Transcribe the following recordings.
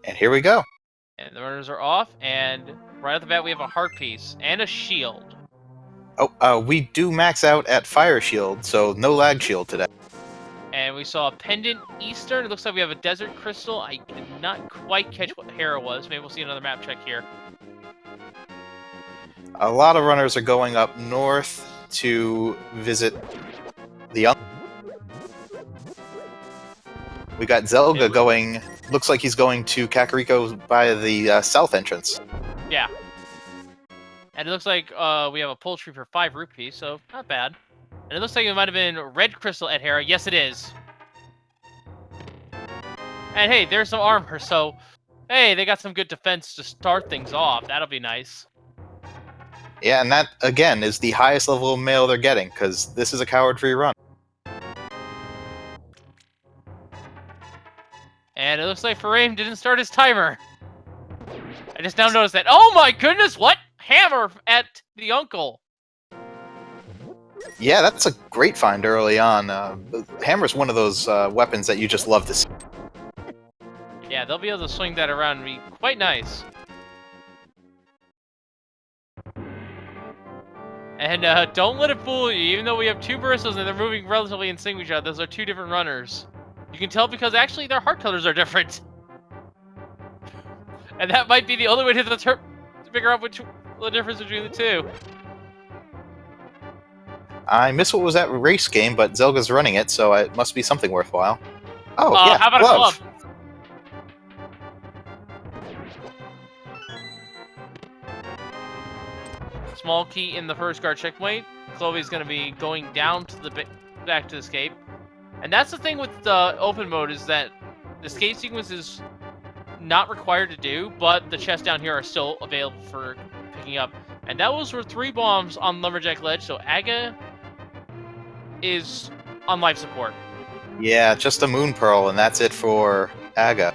And here we go. And the runners are off, and right off the bat we have a heart piece and a shield. Oh, we do max out at Fire Shield, so no lag shield today. And we saw a pendant eastern. It looks like we have a desert crystal. I did not quite catch what Hera was. Maybe we'll see another map check here. A lot of runners are going up north to visit the. We got Zelga going. Looks like he's going to Kakariko by the south entrance. Yeah. And it looks like we have a poultry for 5 rupees, so not bad. And it looks like it might have been red crystal at Hera. Yes, it is. And hey, there's some armor, so hey, they got some good defense to start things off. That'll be nice. Yeah, and that, again, is the highest level of mail they're getting, because this is a coward-free run. And it looks like Fareem didn't start his timer. I just now noticed that. Oh my goodness, what? Hammer at the uncle. Yeah, that's a great find early on. Hammer's one of those weapons that you just love to see. Yeah, they'll be able to swing that around and be quite nice. And don't let it fool you, even though we have 2 baristas and they're moving relatively in sync with each other, those are 2 different runners. You can tell because actually their heart colors are different. And that might be the only way to figure out the difference between the 2. I missed what was that race game, but Zelga's running it, so it must be something worthwhile. Oh, yeah, how about glove. a glove? Small key in the first guard checkpoint. Chloe's going to be going down to the back to escape. And that's the thing with the open mode, is that the escape sequence is not required to do, but the chests down here are still available for picking up. And that was for 3 bombs on Lumberjack Ledge, so Aga is on life support. Yeah, just a Moon Pearl, and that's it for Aga.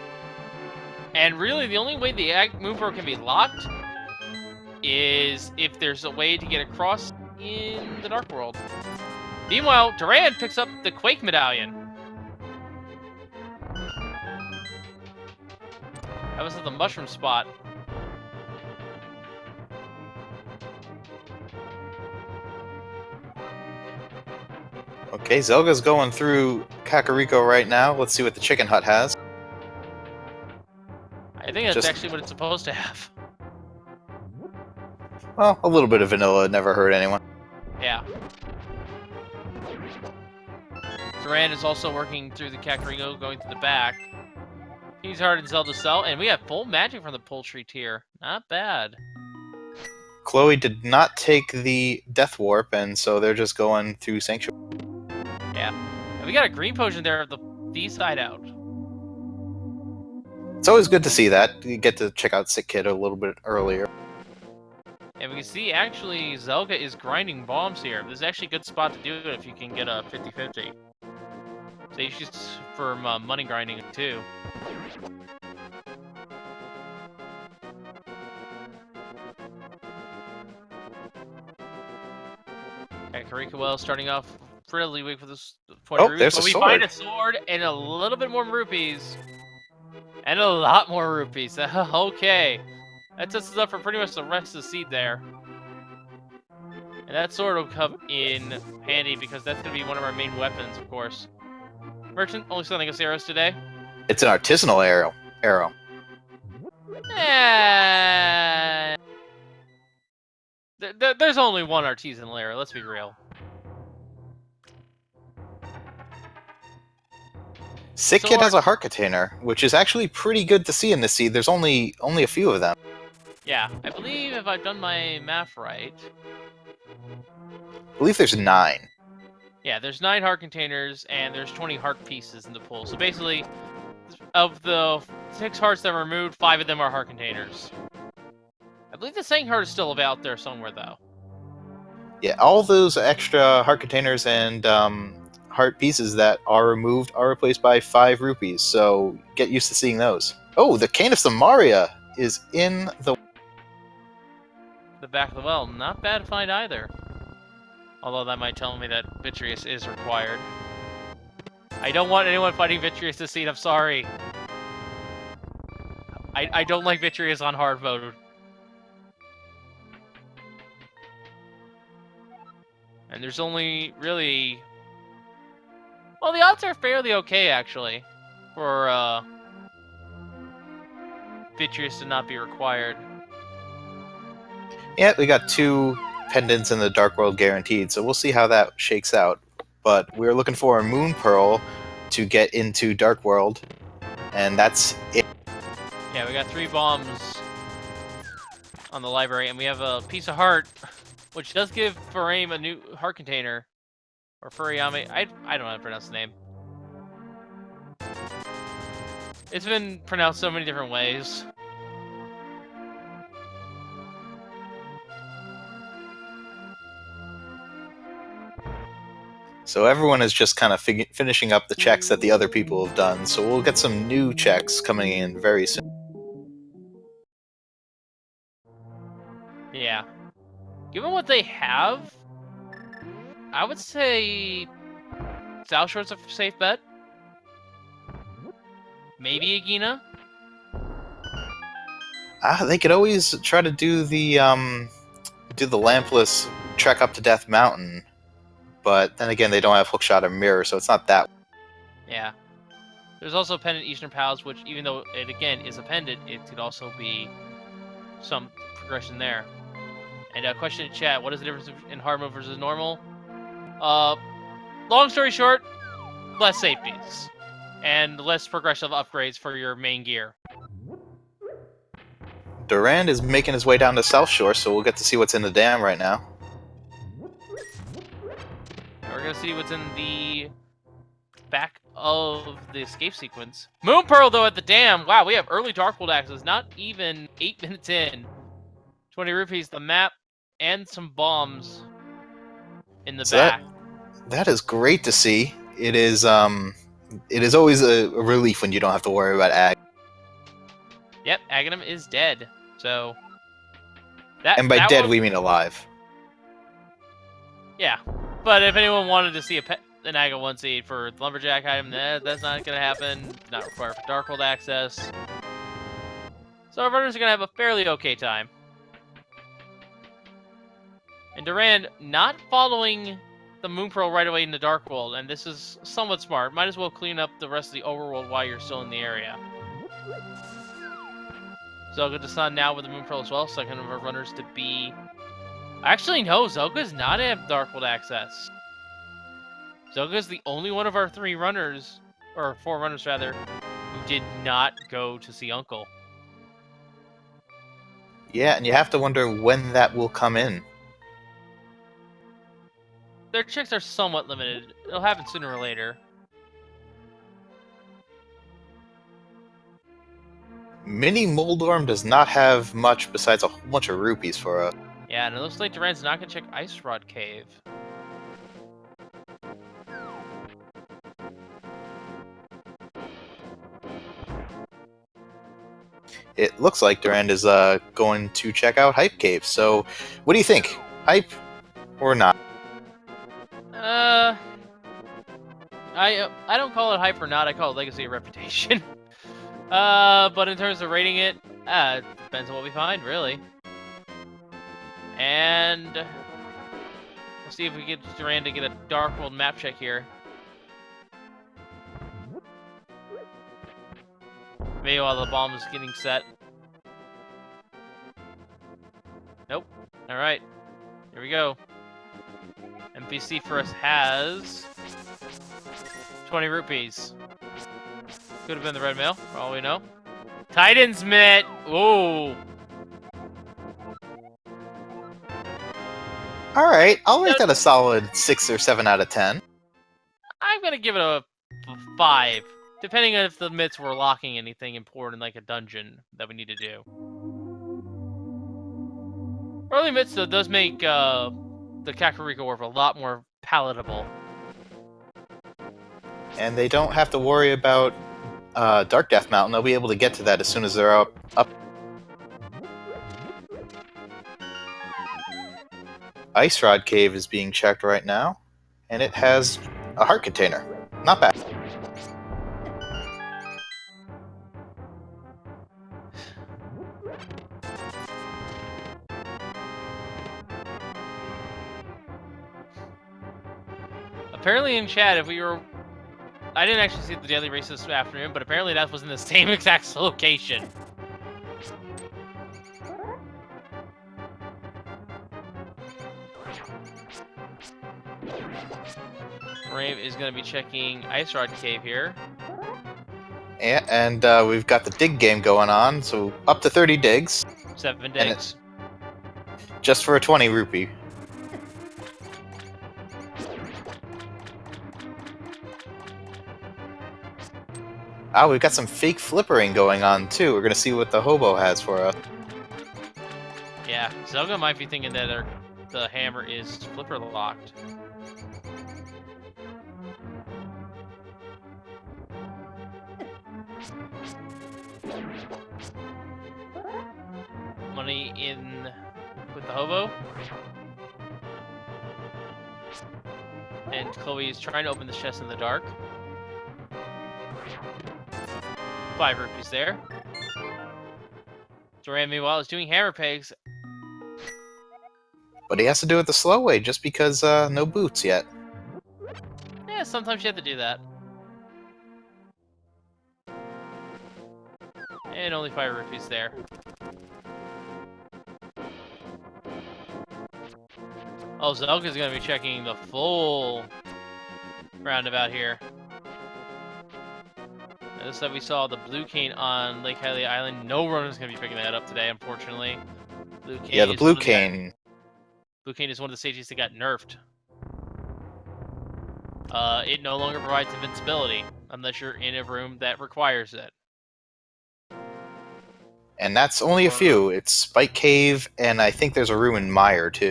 And really, the only way the Moon Pearl can be locked is if there's a way to get across in the Dark World. Meanwhile, Duran picks up the Quake Medallion. That was at the mushroom spot. Okay, Zelga's going through Kakariko right now. Let's see what the Chicken Hut has. I think that's actually what it's supposed to have. Well, a little bit of vanilla never hurt anyone. Yeah. Duran is also working through the Kakariko, going to the back. He's hard and Zelda Cell, and we have full magic from the poultry tier. Not bad. Chloe did not take the Death Warp, and so they're just going through Sanctuary. Yeah. And we got a green potion there of the D-side out. It's always good to see that. You get to check out Sick Kid a little bit earlier. And we can see, actually, Zelga is grinding bombs here. This is actually a good spot to do it if you can get a 50-50. So you should for money grinding, too. Karika starting off fairly weak for this 20 rupees. There's but we find a sword and a little bit more rupees. And a lot more rupees. Okay. That sets us up for pretty much the rest of the seed there. And that sword will come in handy because that's going to be one of our main weapons, of course. Merchant only selling us arrows today. It's an artisanal arrow. There's only one artisanal arrow, let's be real. Sick Kid has a heart container, which is actually pretty good to see in this seed. There's only a few of them. Yeah, I believe if I've done my math right... I believe there's 9. Yeah, there's 9 heart containers, and there's 20 heart pieces in the pool. So basically, of the 6 hearts that were removed, 5 of them are heart containers. I believe the Sang Heart is still out there somewhere, though. Yeah, all those extra heart containers and heart pieces that are removed are replaced by 5 rupees, so get used to seeing those. Oh, the Cane of Samaria is in the back of the well. Not bad find either. Although that might tell me that Vitreous is required. I don't want anyone fighting Vitreous this seed, I'm sorry. I don't like Vitreous on hard mode. And there's only really... Well, the odds are fairly okay, actually, for Vitreous to not be required. Yeah, we got 2 pendants in the Dark World guaranteed, so we'll see how that shakes out. But we're looking for a Moon Pearl to get into Dark World, and that's it. Yeah, we got 3 bombs on the library, and we have a piece of heart, which does give Furame a new heart container. Or Furiyame. I don't know how to pronounce the name. It's been pronounced so many different ways. So everyone is just kind of finishing up the checks that the other people have done, so we'll get some new checks coming in very soon. Yeah. Given what they have, I would say South Shore's a safe bet. Maybe Agina. They could always try to do the lampless trek up to Death Mountain, but then again, they don't have hookshot or mirror, so it's not that. Yeah. There's also Pendant Eastern Palace, which even though it again is a pendant, it could also be some progression there. And a question in chat: what is the difference in hard mode versus normal? Long story short, less safeties and less progressive upgrades for your main gear. Durand is making his way down to South Shore, so we'll get to see what's in the dam right now. And we're gonna see what's in the back of the escape sequence. Moon Pearl, though, at the dam. Wow, we have early Darkwood access. Not even 8 minutes in. 20 rupees, the map, and some bombs in the back. That is great to see. It is always a relief when you don't have to worry about Ag. Yep, Aghanim is dead. So that And by that dead, one, we mean alive. yeah. But if anyone wanted to see an Aga 1 seed for the Lumberjack item, that's not going to happen. It's not required for Darkhold access. So our runners are going to have a fairly okay time. And Durand not following the Moon Pearl right away in the Dark World, and this is somewhat smart. Might as well clean up the rest of the overworld while you're still in the area. Zelga to Sun now with the Moon Pearl as well, second of our runners to be... Actually, no, Zelga's not have Darkwood access. Zelga's the only one of our 3 runners, or 4 runners rather, who did not go to see Uncle. Yeah, and you have to wonder when that will come in. Their checks are somewhat limited. It'll happen sooner or later. Mini Moldorm does not have much besides a whole bunch of rupees for us. Yeah, and it looks like Durand's not going to check Ice Rod Cave. It looks like Durand is going to check out Hype Cave. So, what do you think? Hype or not? I don't call it hype or not. I call it legacy of reputation. But in terms of rating it, it depends on what we find, really. And we'll see if we get Durand to get a Dark World map check here. Maybe while the bomb is getting set. Nope. Alright. Here we go. NPC for us has 20 rupees. Could have been the red mail, for all we know. Titan's Mitt! Ooh! Alright, I'll rate that a solid 6 or 7 out of 10. I'm gonna give it a 5. Depending on if the mitts were locking anything important like a dungeon that we need to do. Early mitts, though, does make the Kakariko Wharf a lot more palatable. And they don't have to worry about Dark Death Mountain. They'll be able to get to that as soon as they're up. Ice Rod Cave is being checked right now, and it has a heart container. Not bad. apparently in chat, if we were... I didn't actually see the daily race this afternoon, but apparently that was in the same exact location. Rave is going to be checking Ice Rod Cave here. Yeah, and we've got the dig game going on, so up to 30 digs. 7 digs. Just for a 20 rupee. Ah, we've got some fake flippering going on, too. We're going to see what the hobo has for us. Yeah, Zelga might be thinking that the hammer is flipper locked. Money in with the hobo. And Chloe is trying to open the chest in the dark. 5 rupees there. Duran, meanwhile, is doing hammer pegs. But he has to do it the slow way, just because no boots yet. Yeah, sometimes you have to do that. And only 5 rupees there. Oh, Zelka's going to be checking the full roundabout here. Now, this time we saw the blue cane on Lake Hylia Island. No runner's going to be picking that up today, unfortunately. Blue cane Yeah, the blue cane. Blue cane is one of the stages that got nerfed. It no longer provides invincibility unless you're in a room that requires it. And that's only a few. It's Spike Cave, and I think there's a room in Mire, too.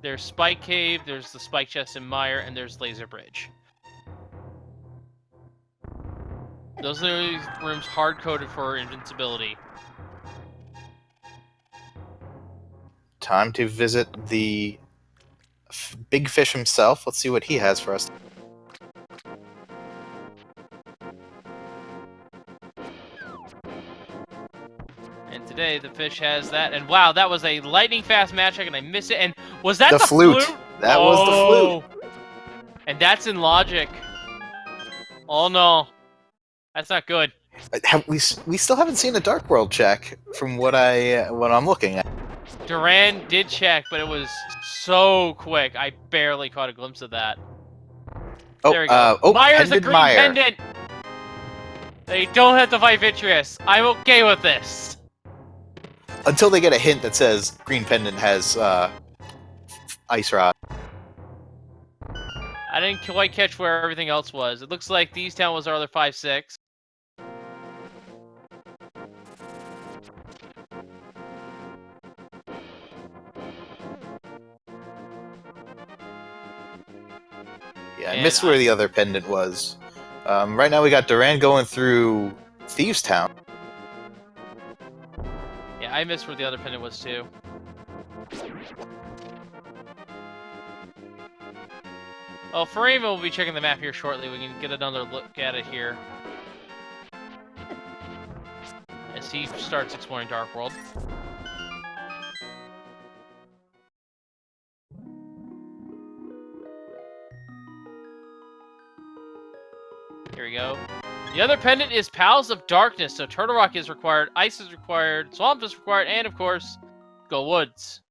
There's Spike Cave, there's the Spike Chest in Mire, and there's Laser Bridge. Those are the rooms hard-coded for invincibility. Time to visit the big fish himself. Let's see what he has for us. And today the fish has that, and wow, that was a lightning-fast match, and I missed it, and was that the flute? That was the flute. And that's in logic. Oh no. That's not good. We still haven't seen a Dark World check from what I'm looking at. Duran did check, but it was so quick. I barely caught a glimpse of that. There we go. Mire's a green pendant! They don't have to fight Vitreous. I'm okay with this. Until they get a hint that says green pendant has Ice Rod. I didn't quite catch where everything else was. It looks like Thieves Town was our other 5-6. Yeah, I missed where the other pendant was. Right now we got Duran going through Thieves Town. Yeah, I missed where the other pendant was too. Well, Farima will be checking the map here shortly. We can get another look at it here. As he starts exploring Dark World. Here we go. The other pendant is Pals of Darkness, so Turtle Rock is required, Ice is required, Swamp is required, and of course, Go Woods.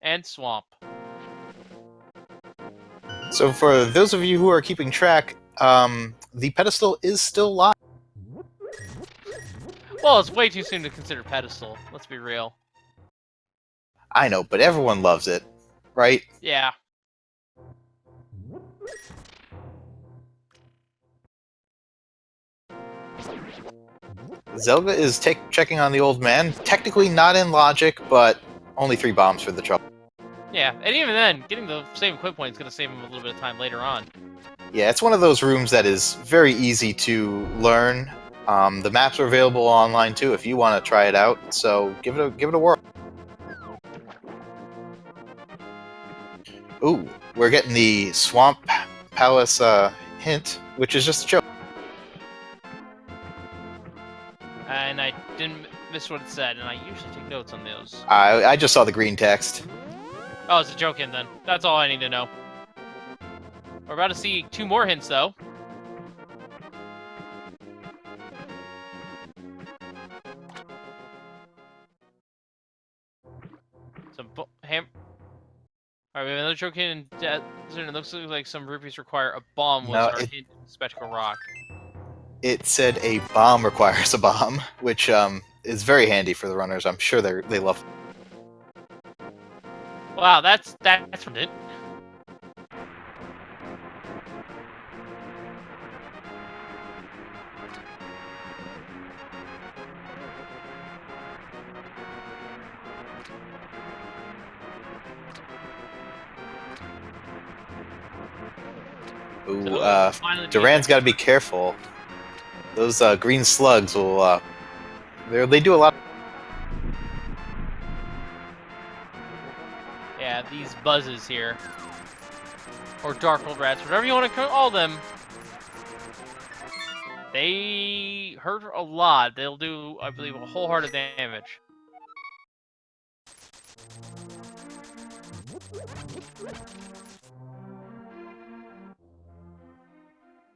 And Swamp. So for those of you who are keeping track, the pedestal is still live. Well, it's way too soon to consider pedestal, let's be real. I know, but everyone loves it, right? Yeah. Zelga is checking on the old man. Technically not in logic, but only 3 bombs for the trouble. Yeah, and even then, getting the same equip point is going to save him a little bit of time later on. Yeah, it's one of those rooms that is very easy to learn. The maps are available online too if you want to try it out. So give it a whirl. Ooh, we're getting the Swamp Palace hint, which is just a joke. And I didn't miss what it said, and I usually take notes on those. I just saw the green text. Oh, it's a joke in then. That's all I need to know. We're about to see 2 more hints, though. Some ham. Alright, we have another choke in desert, and it looks like some rupees require a bomb was No, our hint in Spectacle Rock. It said a bomb requires a bomb, which is very handy for the runners. I'm sure they love. Wow, that's redundant. Ooh, So, finally Duran's got to be careful. Those green slugs will. They do a lot. Yeah, these buzzes here. Or Darkhold Rats, whatever you want to call them. They hurt a lot. They'll do, I believe, a whole heart of damage.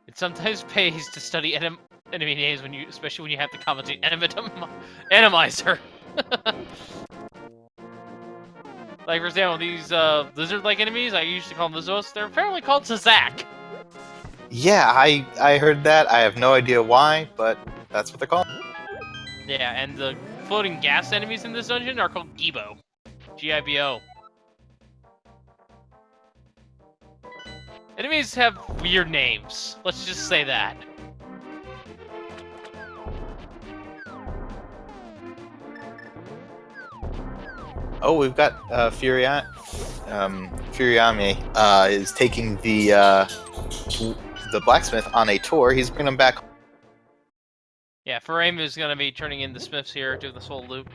It sometimes pays to study enemy names especially when you have to commentate Randomizer. Like, for example, these lizard-like enemies, I usually call them Lizos, they're apparently called Zazak. Yeah, I heard that. I have no idea why, but that's what they're called. Yeah, and the floating gas enemies in this dungeon are called Gibo. G-I-B-O. Enemies have weird names. Let's just say that. Oh, we've got Furiami is taking the blacksmith on a tour. He's bringing him back. Yeah, Faram is going to be turning in the Smiths here, do this whole loop.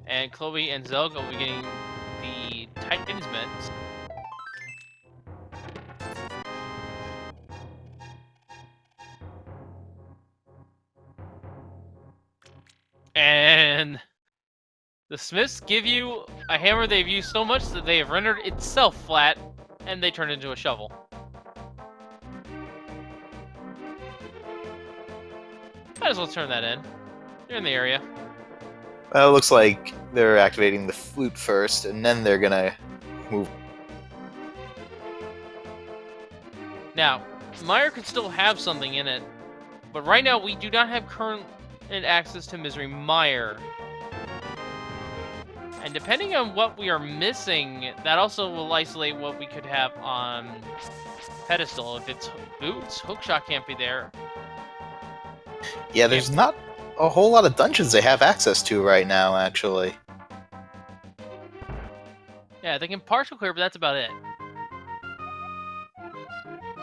And Chloe and Zelg will be getting the Titan's Mitts. And the Smiths give you a hammer they've used so much that they have rendered itself flat, and they turn it into a shovel. Might as well turn that in. You're in the area. Well, it looks like they're activating the flute first, and then they're gonna move. Now, Meyer could still have something in it, but right now we do not have current access to Misery Mire. And depending on what we are missing, that also will isolate what we could have on Pedestal. If it's Boots, Hookshot can't be there. Yeah, there's not a whole lot of dungeons they have access to right now, actually. Yeah, they can partial clear, but that's about it.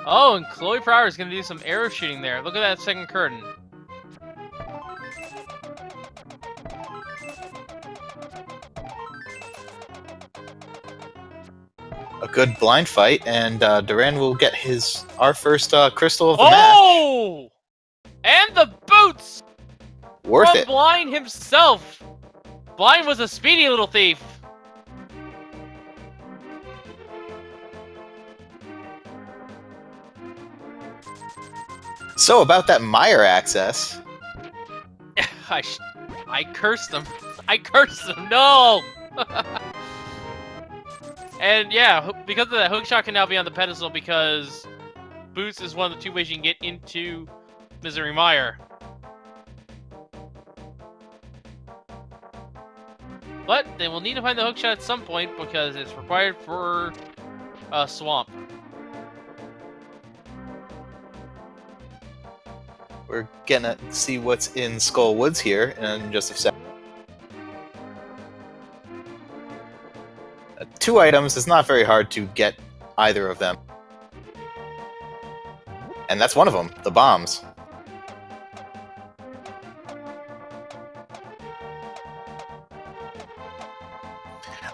Oh, and Chloe Pryor is going to do some arrow shooting there. Look at that second curtain. A good blind fight, and Duran will get our first crystal of the match. Oh! And the boots! Worth from it. Blind himself! Blind was a speedy little thief. So, about that Meyer access. I cursed them. I cursed them. No! And yeah, because of that, Hookshot can now be on the pedestal because Boots is one of the 2 ways you can get into Misery Mire. But they will need to find the hookshot at some point because it's required for Swamp. We're gonna see what's in Skull Woods here in just a second. 2 items, it's not very hard to get either of them. And that's one of them, the bombs.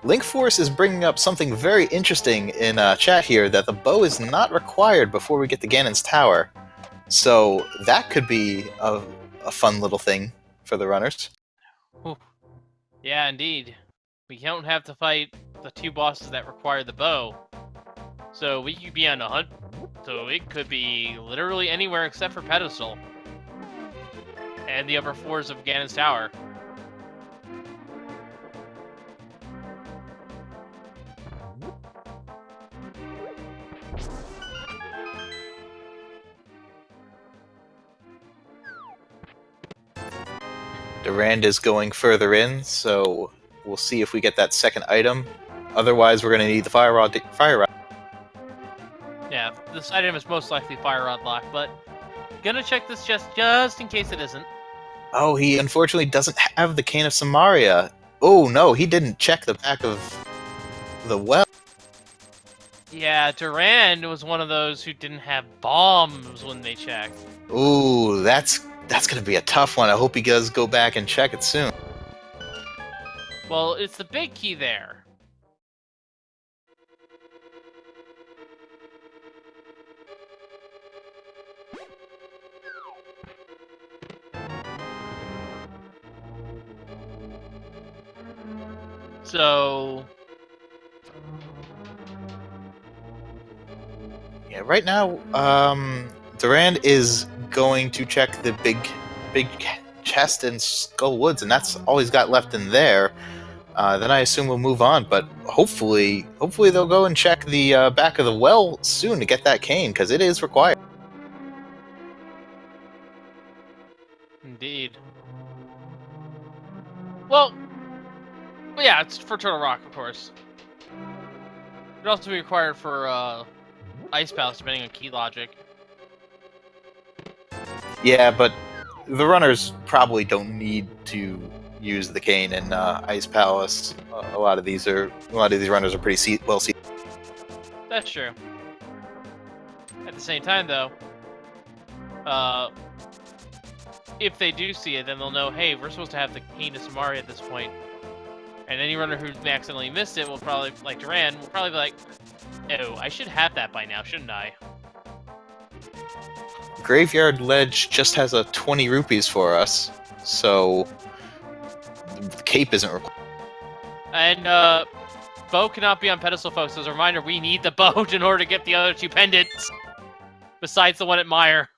Link Force is bringing up something very interesting in chat here, that the bow is not required before we get to Ganon's Tower. So that could be a fun little thing for the runners. Ooh. Yeah, indeed. we don't have to fight the 2 bosses that require the bow. So we could be on a hunt. So it could be literally anywhere except for Pedestal. And the upper floors of Ganon's Tower. Durand is going further in, so we'll see if we get that second item. Otherwise, we're going to need the fire rod. Yeah, this item is most likely Fire Rod Lock, but gonna check this just in case it isn't. Oh, he unfortunately doesn't have the Cane of Samaria. Oh no, he didn't check the back of the well. Yeah, Durand was one of those who didn't have bombs when they checked. Ooh, that's going to be a tough one. I hope he does go back and check it soon. Well, it's the big key there. So Yeah, right now, Durand is going to check the big chest in Skull Woods, and that's all he's got left in there. Then I assume we'll move on, but hopefully they'll go and check the back of the well soon to get that cane, because it is required. indeed. Well, yeah, it's for Turtle Rock, of course. It'd also be required for Ice Palace, depending on key logic. Yeah, but the runners probably don't need to use the cane in Ice Palace. A lot of these runners are pretty well seasoned. That's true. At the same time, though, if they do see it, then they'll know, hey, we're supposed to have the Cane of Samaria at this point. And any runner who accidentally missed it will probably, like Durand, will probably be like, oh, I should have that by now, shouldn't I? Graveyard Ledge just has a 20 rupees for us, so the cape isn't required. And, bow cannot be on pedestal, folks. As a reminder, we need the bow in order to get the other 2 pendants. Besides the one at Meyer.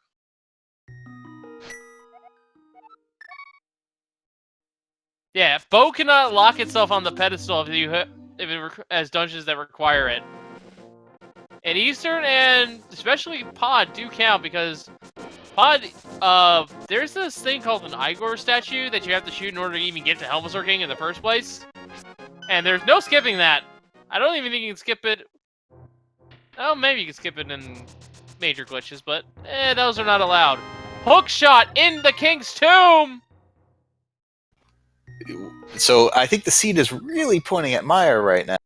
Yeah, bow cannot lock itself on the pedestal if it has dungeons that require it. And Eastern and especially Pod do count because Pod, there's this thing called an Igor statue that you have to shoot in order to even get to Helmasaur King in the first place. And there's no skipping that. I don't even think you can skip it. Oh, maybe you can skip it in major glitches, but those are not allowed. Hook shot in the King's Tomb! So I think the seed is really pointing at Meyer right now.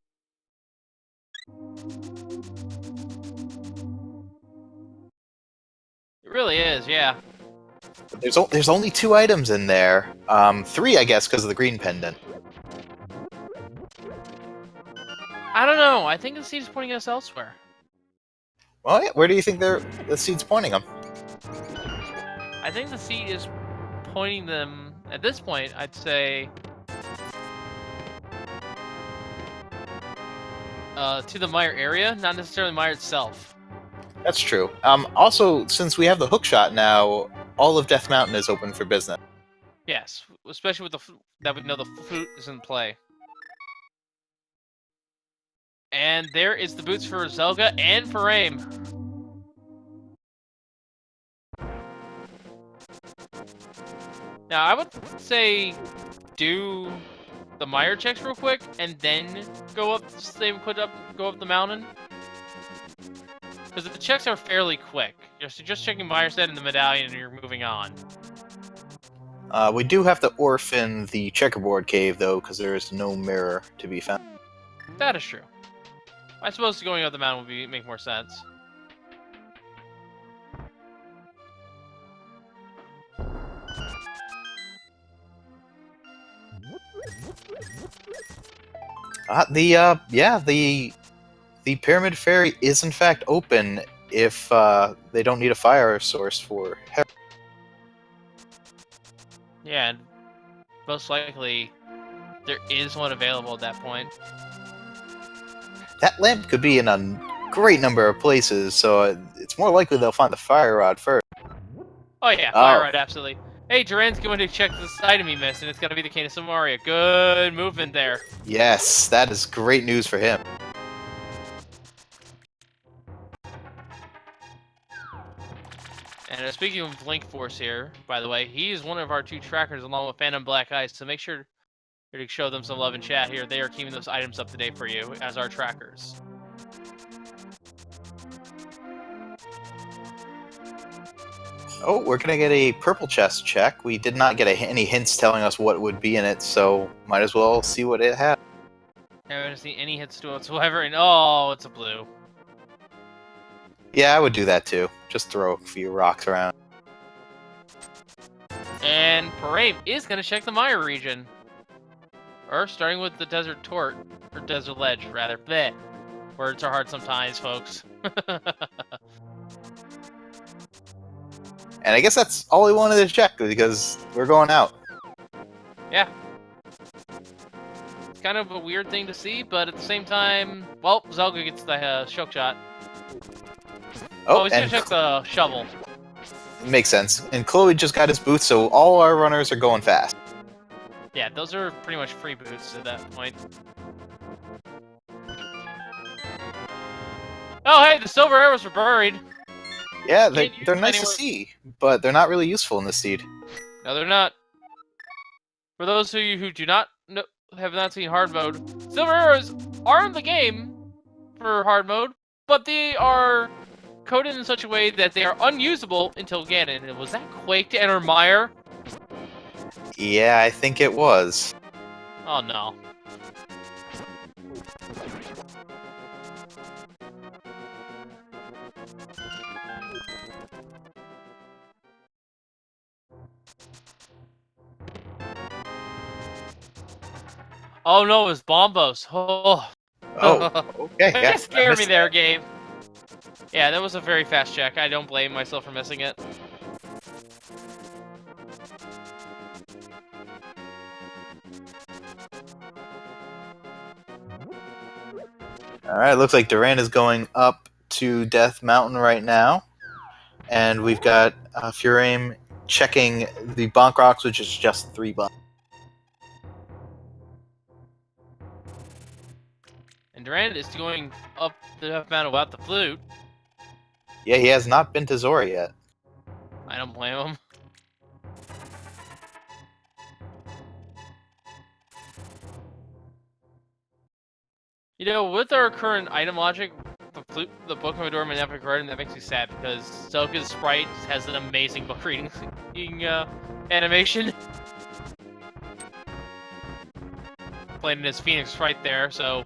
It really is, yeah. There's only 2 items in there. 3, I guess, because of the green pendant. I don't know. I think the seed is pointing us elsewhere. Well, yeah, where do you think the seed's pointing them? I think the seed is pointing them, at this point, I'd say, to the Meyer area, not necessarily Meyer itself. That's true. Also, since we have the hookshot now, all of Death Mountain is open for business. Yes, especially with that we know the flute is in play. And there is the boots for Zelga and for Aim. Now, I would say do the Meyer checks real quick, and then go up the mountain. Because the checks are fairly quick. Just checking Meyer's head in the medallion, and you're moving on. We do have to orphan the checkerboard cave, though, because there is no mirror to be found. That is true. I suppose going up the mountain would make more sense. The Pyramid Fairy is in fact open if they don't need a fire source for. Yeah, and most likely There is one available at that point. That lamp could be in a great number of places, so it's more likely they'll find the fire rod first. Oh yeah, fire rod, absolutely. Hey, Duran's going to check this item he missed, and it's going to be the Cane of Samaria. Good movement there. Yes, that is great news for him. And speaking of Link Force here, by the way, he is one of our 2 trackers along with Phantom Black Ice, so make sure to show them some love in chat here. They are keeping those items up to date for you as our trackers. Oh, we're gonna get a purple chest check. We did not get any hints telling us what would be in it, so might as well see what it has. I haven't seen any hits to it whatsoever, and oh, it's a blue. Yeah, I would do that too. Just throw a few rocks around. And Parade is going to check the Maya region. Or starting with the Desert Tort, or Desert Ledge, rather. Bleh. Words are hard sometimes, folks. And I guess that's all we wanted to check, because we're going out. Yeah. It's kind of a weird thing to see, but at the same time, well, Zelga gets the choke shot. Oh, he's going to check the shovel. Makes sense. And Chloe just got his boots, so all our runners are going fast. Yeah, those are pretty much free boots at that point. Oh, hey, the silver arrows were buried. Yeah, they're nice to see, but they're not really useful in this seed. No, they're not. For those of you who do not have not seen hard mode, silver arrows are in the game for hard mode, but they are coded in such a way that they are unusable until Ganon. And was that Quake to enter Mire? Yeah, I think it was. Oh no. Oh no, it was Bombos. Oh. Oh, okay. That Yeah, scared me there, Gabe. Yeah, that was a very fast check. I don't blame myself for missing it. Alright, looks like Duran is going up to Death Mountain right now. And we've got Furame checking the Bonk Rocks, which is just 3 bonks. And Durand is going up the Death Mountain without the flute. Yeah, he has not been to Zora yet. I don't blame him. You know, with our current item logic, the flute, the book of Adornment and Epic Garden, that makes me sad because Zelka's sprite has an amazing book reading animation. Playing his Phoenix right there, so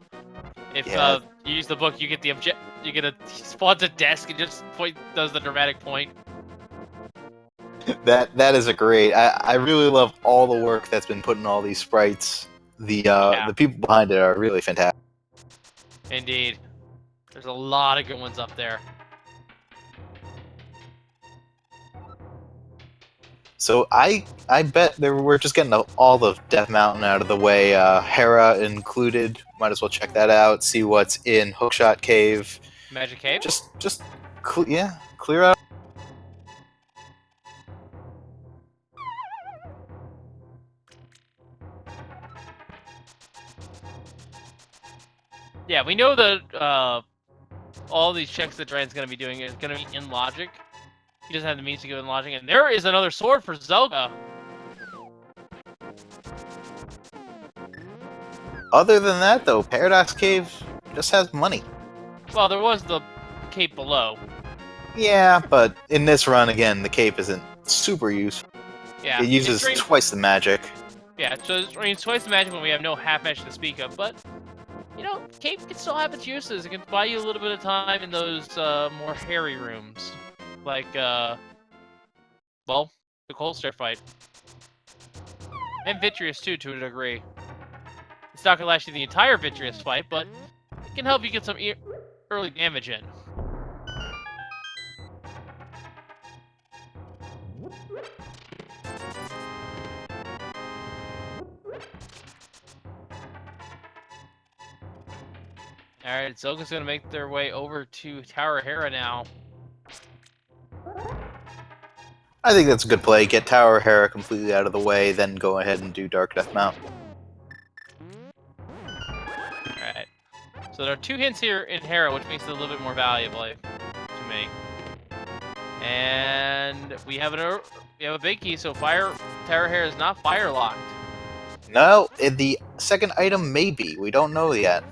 if you use the book, you get the he spawns a desk and just does the dramatic point. That is a great. I really love all the work that's been put in all these sprites. The people behind it are really fantastic. Indeed. There's a lot of good ones up there. So I bet we're just getting all of Death Mountain out of the way. Hera included. Might as well check that out. See what's in Hookshot Cave. Magic Cave? Just clear out. Yeah, we know that all these checks that Duran's going to be doing is going to be in logic. He doesn't have the means to go in logic, and there is another sword for Zelda. Other than that, though, Paradox Cave just has money. Well, there was the cape below. Yeah, but in this run, again, the cape isn't super useful. Yeah, it uses twice the magic. Yeah, so I mean, twice the magic when we have no half magic to speak of, but you know, cape can still have its uses. It can buy you a little bit of time in those more hairy rooms, like well, the Cold Stare fight, and Vitreous too, to a degree. It's not gonna last you the entire Vitreous fight, but it can help you get some early damage in. Alright, Zoga's gonna make their way over to Tower Hera now. I think that's a good play. Get Tower Hera completely out of the way, then go ahead and do Dark Death Mount. Alright. So there are 2 hints here in Hera, which makes it a little bit more valuable to me. And we have a big key, so Tower Hera is not fire locked. No, the second item may be. We don't know yet.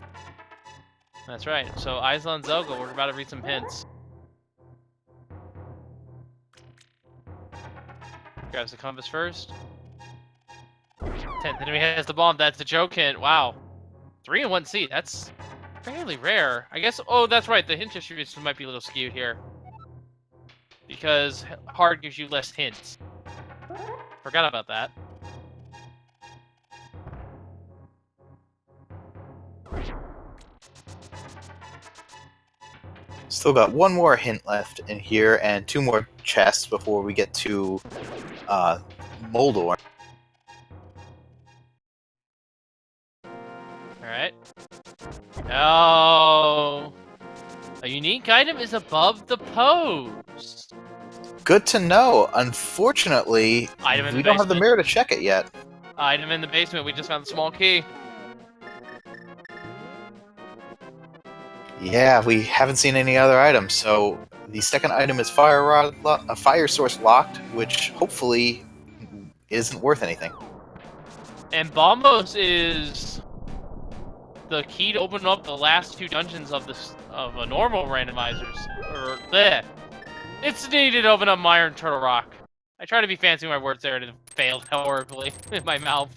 That's right. So eyes on Zoga. We're about to read some hints. Grabs the compass first. 10th enemy has the bomb. That's the joke hint. Wow. 3 in 1 seat. That's fairly rare. I guess. Oh, that's right. The hint distribution might be a little skewed here. Because hard gives you less hints. Forgot about that. Still got 1 more hint left in here, and 2 more chests before we get to Moldor. Alright. Oh. A unique item is above the pose. Good to know. Unfortunately, we don't have the mirror to check it yet. Item in the basement. We just found the small key. Yeah, we haven't seen any other items, so the second item is a fire source locked, which hopefully isn't worth anything. And Bombos is the key to open up the last 2 dungeons of a normal randomizers. Or there. It's needed to open up Iron Turtle Rock. I tried to be fancy with my words there and it failed horribly in my mouth.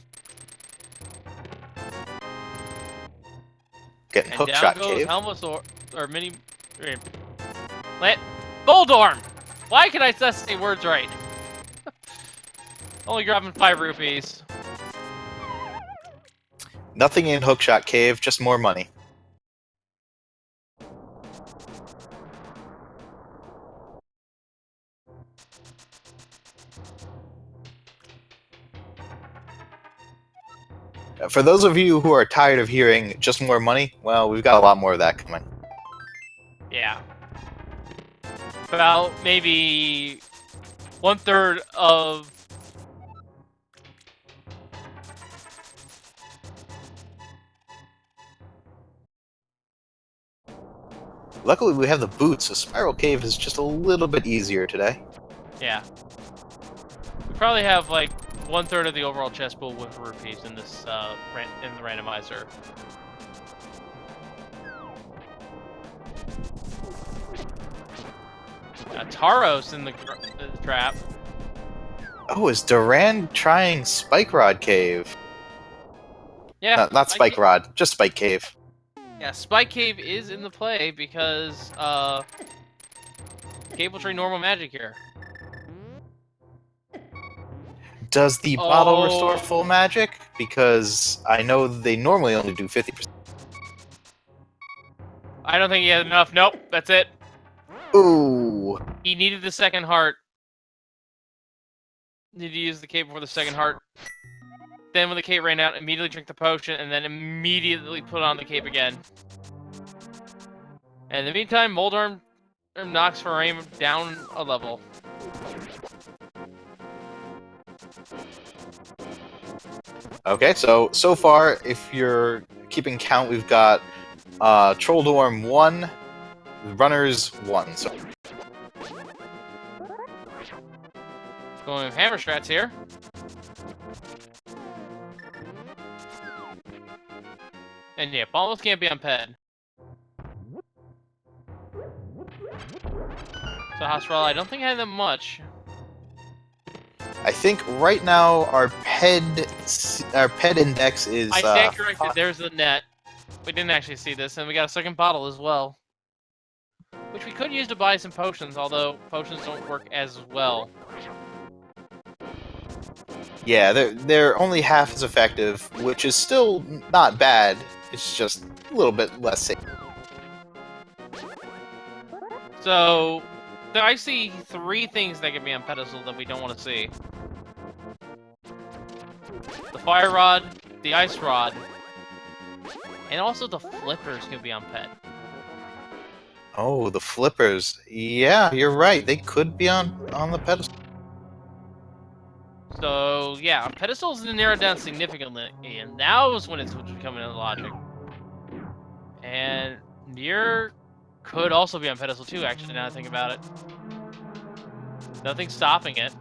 Getting And Hookshot down goes Cave. Helmosaur, or Mini... Boldorm! Why can I just say words right? Only grabbing 5 rupees. Nothing in Hookshot Cave, just more money. For those of you who are tired of hearing just more money, well, we've got a lot more of that coming. Yeah. About maybe 1/3 of... Luckily, we have the boots, so Spiral Cave is just a little bit easier today. Yeah. We probably have like 1/3 of the overall chest pool with rupees in this in the randomizer. Taros in the trap. Oh, is Duran trying Spike Rod Cave? Yeah. No, not Spike Rod, just Spike Cave. Yeah, Spike Cave is in the play because Cable Tree normal magic here. Does the bottle restore full magic? Because I know they normally only do 50%. I don't think he had enough. Nope, that's it. Ooh. He needed the second heart. Needed to use the cape before the second heart. Then when the cape ran out, immediately drink the potion, and then immediately put on the cape again. And in the meantime, Moldorm knocks for aim down a level. Okay, so far, if you're keeping count, we've got Trolldorm 1, Runners 1. So Going with hammer strats here. And yeah, Bombos can't be on Ped. So Hospital, I don't think I had that much. I think right now our ped index is. I stand corrected. There's the net. We didn't actually see this, and we got a second bottle as well, which we could use to buy some potions. Although potions don't work as well. Yeah, they're only half as effective, which is still not bad. It's just a little bit less safe. So I see 3 things that can be on pedestal that we don't want to see. The fire rod, the ice rod, And also the flippers can be on pet. Oh, the flippers. Yeah, you're right. They could be on the pedestal. So yeah, pedestals narrowed down significantly, and now is when it's becoming illogic. And mirror could also be on pedestal too. Actually, now I think about it, nothing's stopping it.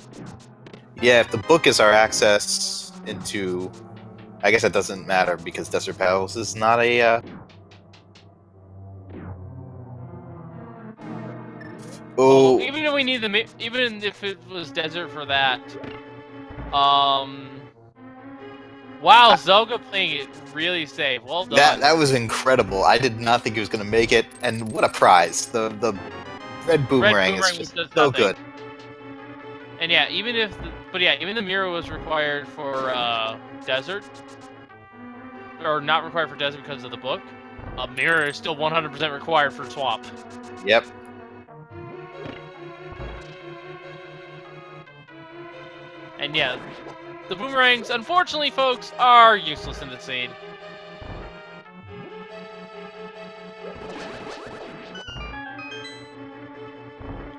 Yeah, if the book is our access into, I guess it doesn't matter because Desert Palace is not a. Well, Oh, even if we need even if it was desert for that, wow, Zelga playing it really safe. Well done. that was incredible. I did not think he was going to make it, and what a prize! The red Red boomerang is boomerang, which just does so nothing. good. And yeah, even the mirror was required for desert, or not required for desert because of the book. A mirror is still 100% required for swap. Yep. And yeah, the boomerangs, unfortunately, folks, are useless in the seed.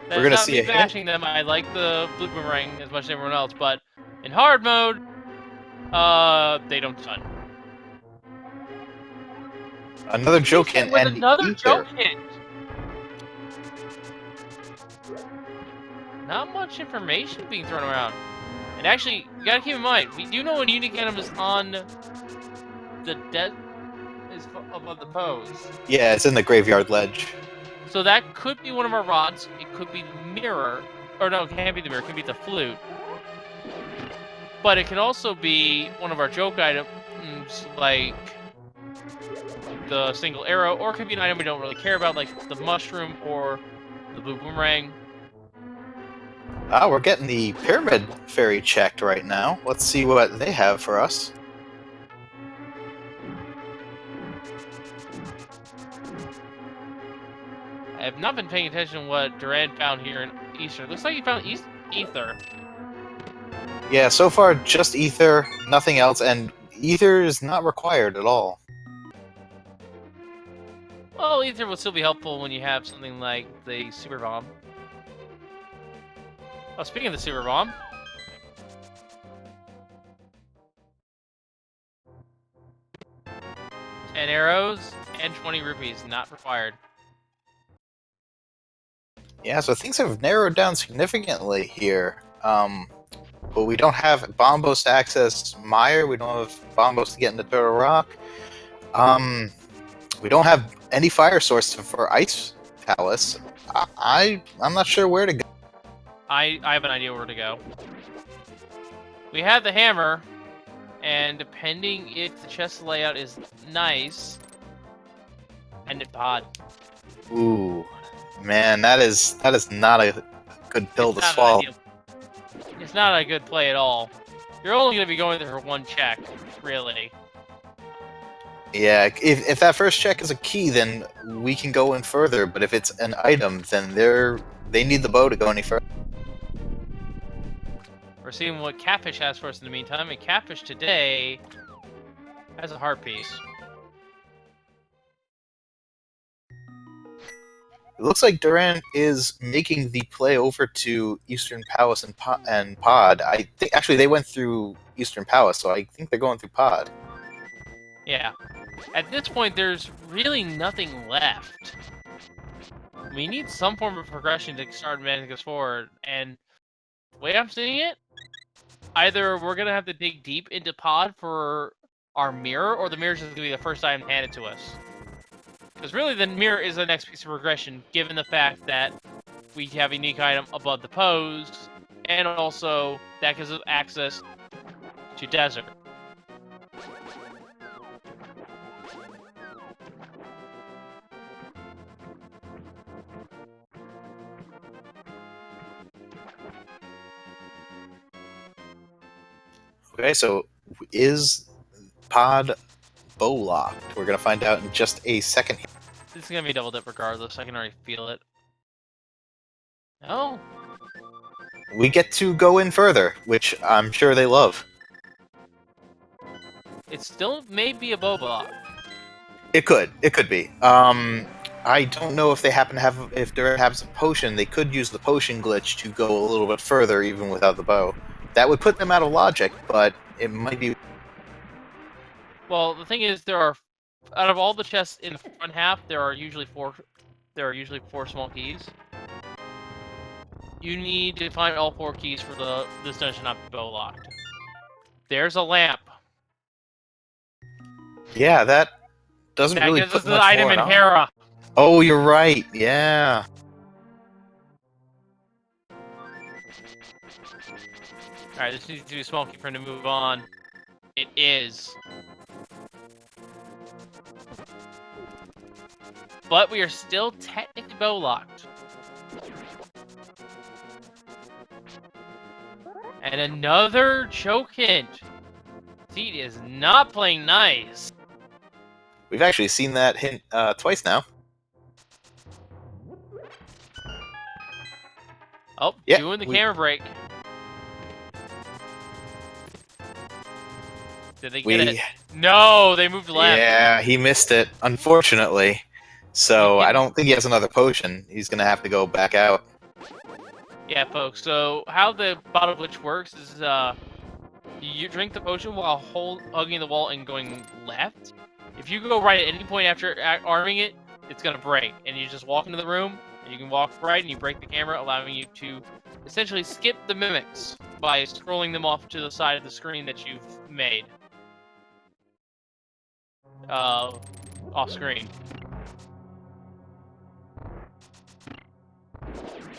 We're That's gonna not see me a hit. bashing them. I like the blue boomerang as much as everyone else, but in hard mode, they don't stun. Another joke hint With and another ether. joke hint. Not much information being thrown around. And actually, you gotta keep in mind, we do know when unique item is on the dead is above the pose. Yeah, it's in the graveyard ledge. So that could be one of our rods. It could be the mirror. Or no, it can't be the mirror. It can be the flute. But it can also be one of our joke items, like the single arrow, or it could be an item we don't really care about, like the mushroom or the blue boomerang. Ah, we're getting the Pyramid Fairy checked right now. Let's see what they have for us. I have not been paying attention to what Duran found here in Eastern. Looks like he found Ether. Yeah, so far just ether, nothing else, and ether is not required at all. Well, Ether will still be helpful when you have something like the Super Bomb. Oh, speaking of the Super Bomb. 10 arrows and 20 rupees, not required. Yeah, so things have narrowed down significantly here. But we don't have Bombos to access Meyer, we don't have Bombos to get into Turtle Rock. We don't have any fire source for Ice Palace. I'm not sure where to go. I have an idea where to go. We have the hammer, and depending if the chest layout is nice, and it pod. Ooh, man, that is not a good pill to swallow. It's not a good play at all. You're only going to be going there for one check, really. Yeah, if that first check is a key, then we can go in further. But if it's an item, then they need the bow to go any further. We're seeing what Catfish has for us in the meantime, and Catfish today has a heart piece. It looks like Duran is making the play over to Eastern Palace and Pod. I think actually they went through Eastern Palace, so I think they're going through Pod. Yeah. At this point, there's really nothing left. We need some form of progression to start advancing us forward, and the way I'm seeing it, either we're going to have to dig deep into Pod for our mirror, or the mirror is going to be the first item handed to us. Because really, the mirror is the next piece of progression, given the fact that we have a unique item above the pose, and also that gives us access to desert. Okay, so is Pod bow locked? We're gonna find out in just a second. This is going to be double dip regardless, I can already feel it. No? We get to go in further, which I'm sure they love. It still may be a bow block. It could be. I don't know if they happen to have, if there happens a potion, they could use the potion glitch to go a little bit further even without the bow. That would put them out of logic, but it might be. Well, the thing is, there are out of all the chests in the front half, there are usually four small keys. You need to find all 4 keys for this dungeon not to be bow locked. There's a lamp. Yeah, that doesn't That really gives us put the much item more in on. Hera. Oh, you're right. Yeah. Alright, this needs to be a small key for him to move on. It is. But we are still technically bow locked. And another choke hint. Seed is not playing nice. We've actually seen that hint twice now. Oh, Yeah, doing the camera break. Did they get it? No, they moved left. Yeah, he missed it, unfortunately. So You can- I don't think he has another potion. He's gonna have to go back out. Yeah, folks. So how the bottle glitch works is you drink the potion while hugging the wall and going left. If you go right at any point after arming it, it's gonna break, and you just walk into the room and you can walk right and you break the camera, allowing you to essentially skip the mimics by scrolling them off to the side of the screen that you've made. Off screen.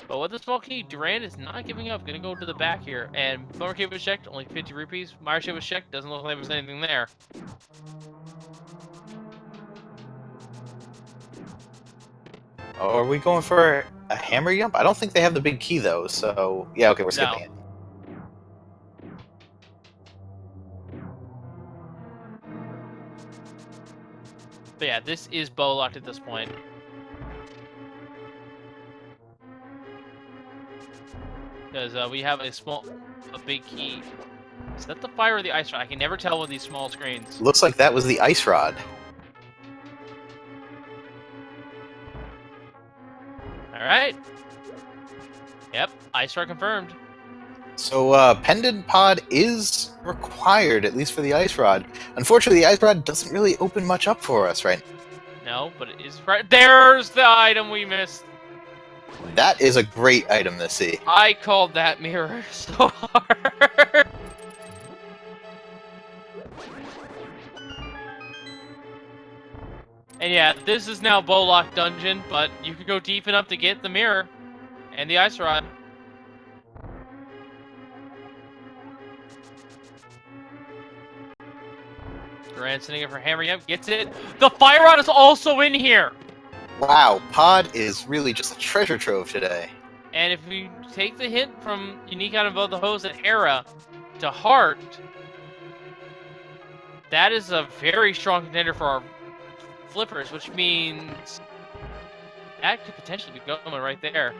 But with the small key, Durand is not giving up. Gonna go to the back here. And Thorn Cave was checked, only 50 rupees. Myra Cave was checked, doesn't look like there was anything there. Oh, are we going for a hammer jump? I don't think they have the big key though. So yeah, okay, we're skipping it. But yeah, this is bow locked at this point. Because we have a big key. Is that the fire or the ice rod? I can never tell with these small screens. Looks like that was the ice rod. Alright. Yep, ice rod confirmed. So pendant pod is required, at least for the ice rod. Unfortunately, the ice rod doesn't really open much up for us right now. No, but it is right. There's the item we missed. That is a great item to see. I called that mirror so hard. And yeah, this is now Bowlock Dungeon, but you could go deep enough to get the mirror and the ice rod. Durand sending it for Hammer. Yep, gets it. The fire rod is also in here. Wow, pod is really just a treasure trove today. And if we take the hint from Unique Out of Both the Hose and Hera to Heart, that is a very strong contender for our flippers, which means that could potentially be going right there.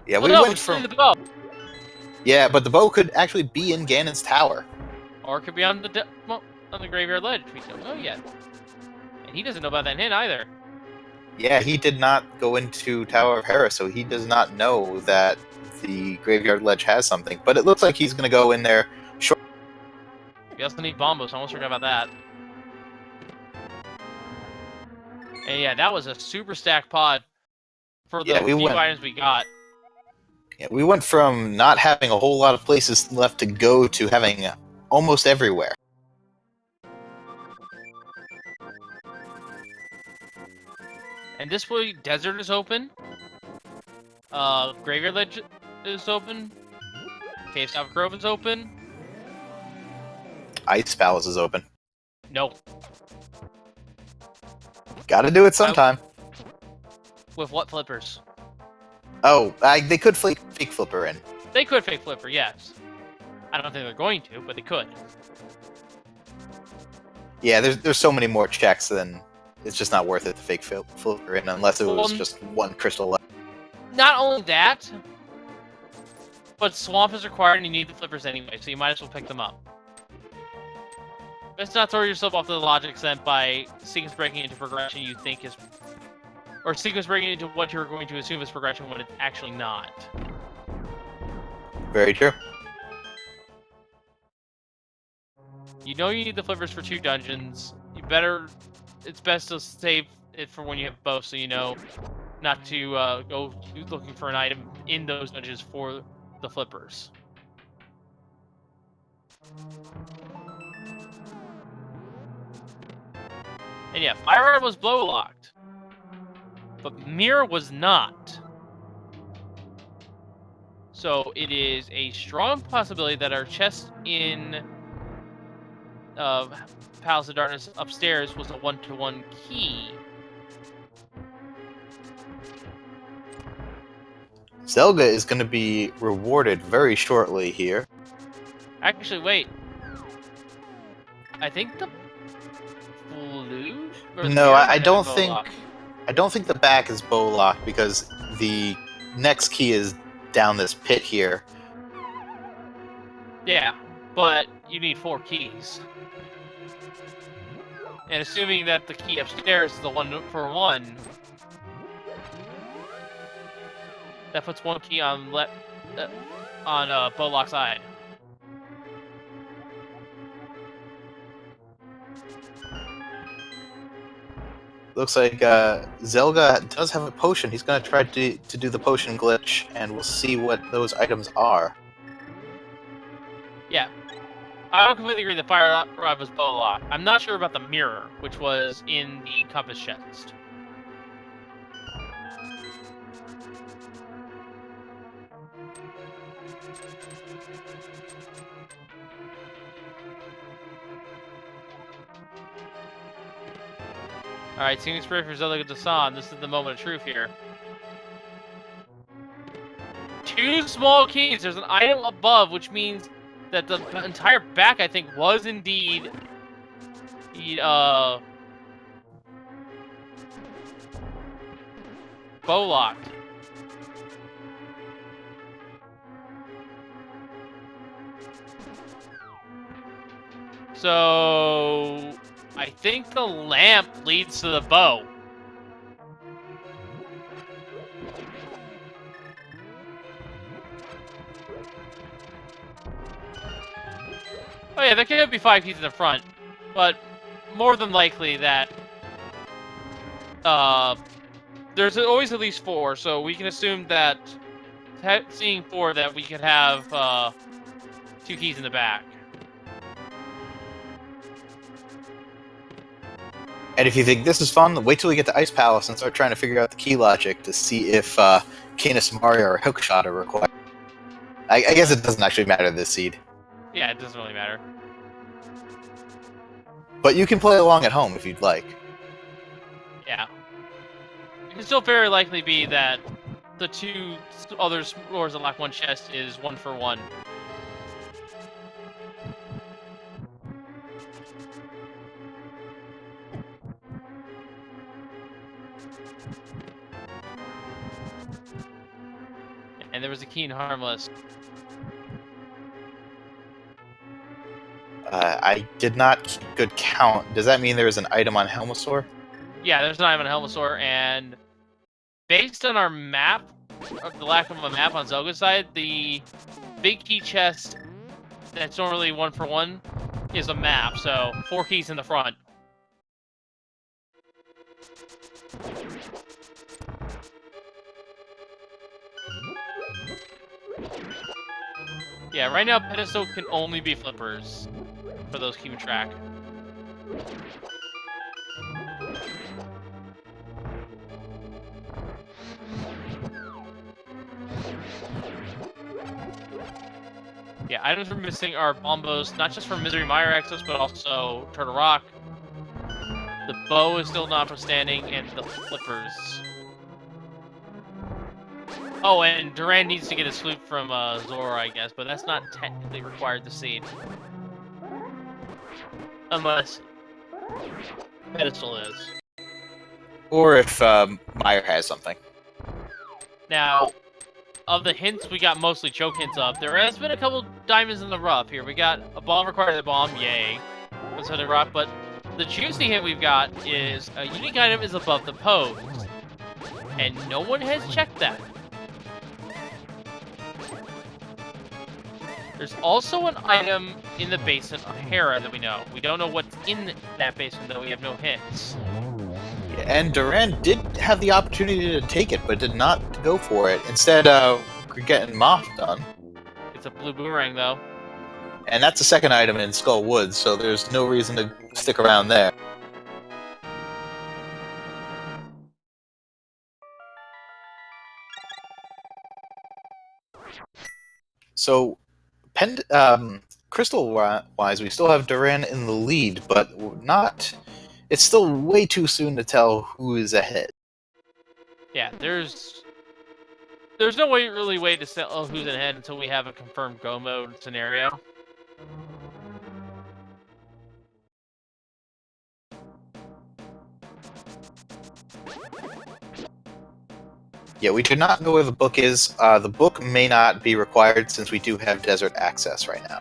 Yeah, well, we no, went from the bow. Yeah, but the bow could actually be in Ganon's tower. Or it could be on the graveyard ledge. We don't know yet. And he doesn't know about that hint either. Yeah, he did not go into Tower of Hera, so he does not know that the graveyard ledge has something. But it looks like he's going to go in there. We also need bombos. I almost forgot about that. And yeah, that was a super stacked pod for the few items we got. Yeah, we went from not having a whole lot of places left to go to having almost everywhere. And this way, Desert is open. Graveyard Ledge is open. Cave South Grove is open. Ice Palace is open. No. Gotta do it sometime. With what flippers? Oh, they could fake flipper in. They could fake flipper, yes. I don't think they're going to, but they could. Yeah, there's so many more checks than it's just not worth it to fake flipper in unless it was just one crystal left. Not only that, but Swamp is required and you need the flippers anyway, so you might as well pick them up. Let's not throw yourself off the logic sent by sequence breaking into progression you think is... Or sequence breaking into what you're going to assume is progression when it's actually not. Very true. You know you need the flippers for 2 dungeons. You better... It's best to save it for when you have both, so you know not to go looking for an item in those dungeons for the flippers. And yeah, Fire Rod was blow locked, but Mirror was not. So it is a strong possibility that our chest in Palace of Darkness upstairs was a 1-to-1 key. Zelga is going to be rewarded very shortly here. Actually, wait. I think the blue. No, I don't think. I don't think the back is bow locked because the next key is down this pit here. Yeah, but you need 4 keys. And assuming that the key upstairs is the 1-for-1, that puts 1 key on Bowlock's side. Looks like Zelga does have a potion. He's going to try to do the potion glitch, and we'll see what those items are. Yeah. I don't completely agree that Fire Rod was Bowlock. I'm not sure about the mirror, which was in the compass chest. Alright, singing spirit for Zelda Dasan. This is the moment of truth here. 2 small keys. There's an item above, which means that the entire back, I think, was indeed bow locked. So I think the lamp leads to the bow. Oh yeah, there could be 5 keys in the front, but more than likely that there's always at least 4, so we can assume that seeing 4 that we could have 2 keys in the back. And if you think this is fun, wait till we get to Ice Palace and start trying to figure out the key logic to see if Canis Mario or Hookshot are required. I guess it doesn't actually matter this seed. Yeah, it doesn't really matter. But you can play along at home if you'd like. Yeah. It can still very likely be that the 2 other floors that lock 1 chest is 1-for-1. And there was a key in Harmless. I did not keep good count. Does that mean there is an item on Helmasaur? Yeah, there's an item on Helmasaur, and based on our map, the lack of a map on Zelga's side, the big key chest that's normally 1-for-1 is a map, so 4 keys in the front. Yeah, right now pedestal can only be flippers, for those keeping track. Yeah, items we're missing are bombos, not just from Misery Mire access, but also Turtle Rock. The bow is still notwithstanding, and the flippers. Oh, and Duran needs to get his flute from Zora, I guess, but that's not technically required to seed. Unless pedestal is. Or if Meyer has something. Now, of the hints, we got mostly choke hints up. There has been a couple diamonds in the rough here. We got a bomb requires a bomb, yay. on Southern Rock, but the juicy hint we've got is a unique item is above the pose, and no one has checked that. There's also an item in the basement of Hera that we know. We don't know what's in that basement, though. We have no hints. And Duran did have the opportunity to take it, but did not go for it. Instead, getting Moth done. It's a blue boomerang, though. And that's the second item in Skull Woods, so there's no reason to stick around there. So, crystal-wise, we still have Duran in the lead, but not. It's still way too soon to tell who is ahead. Yeah, there's no way to tell who's ahead until we have a confirmed go mode scenario. Yeah, we do not know where the book is. The book may not be required since we do have desert access right now.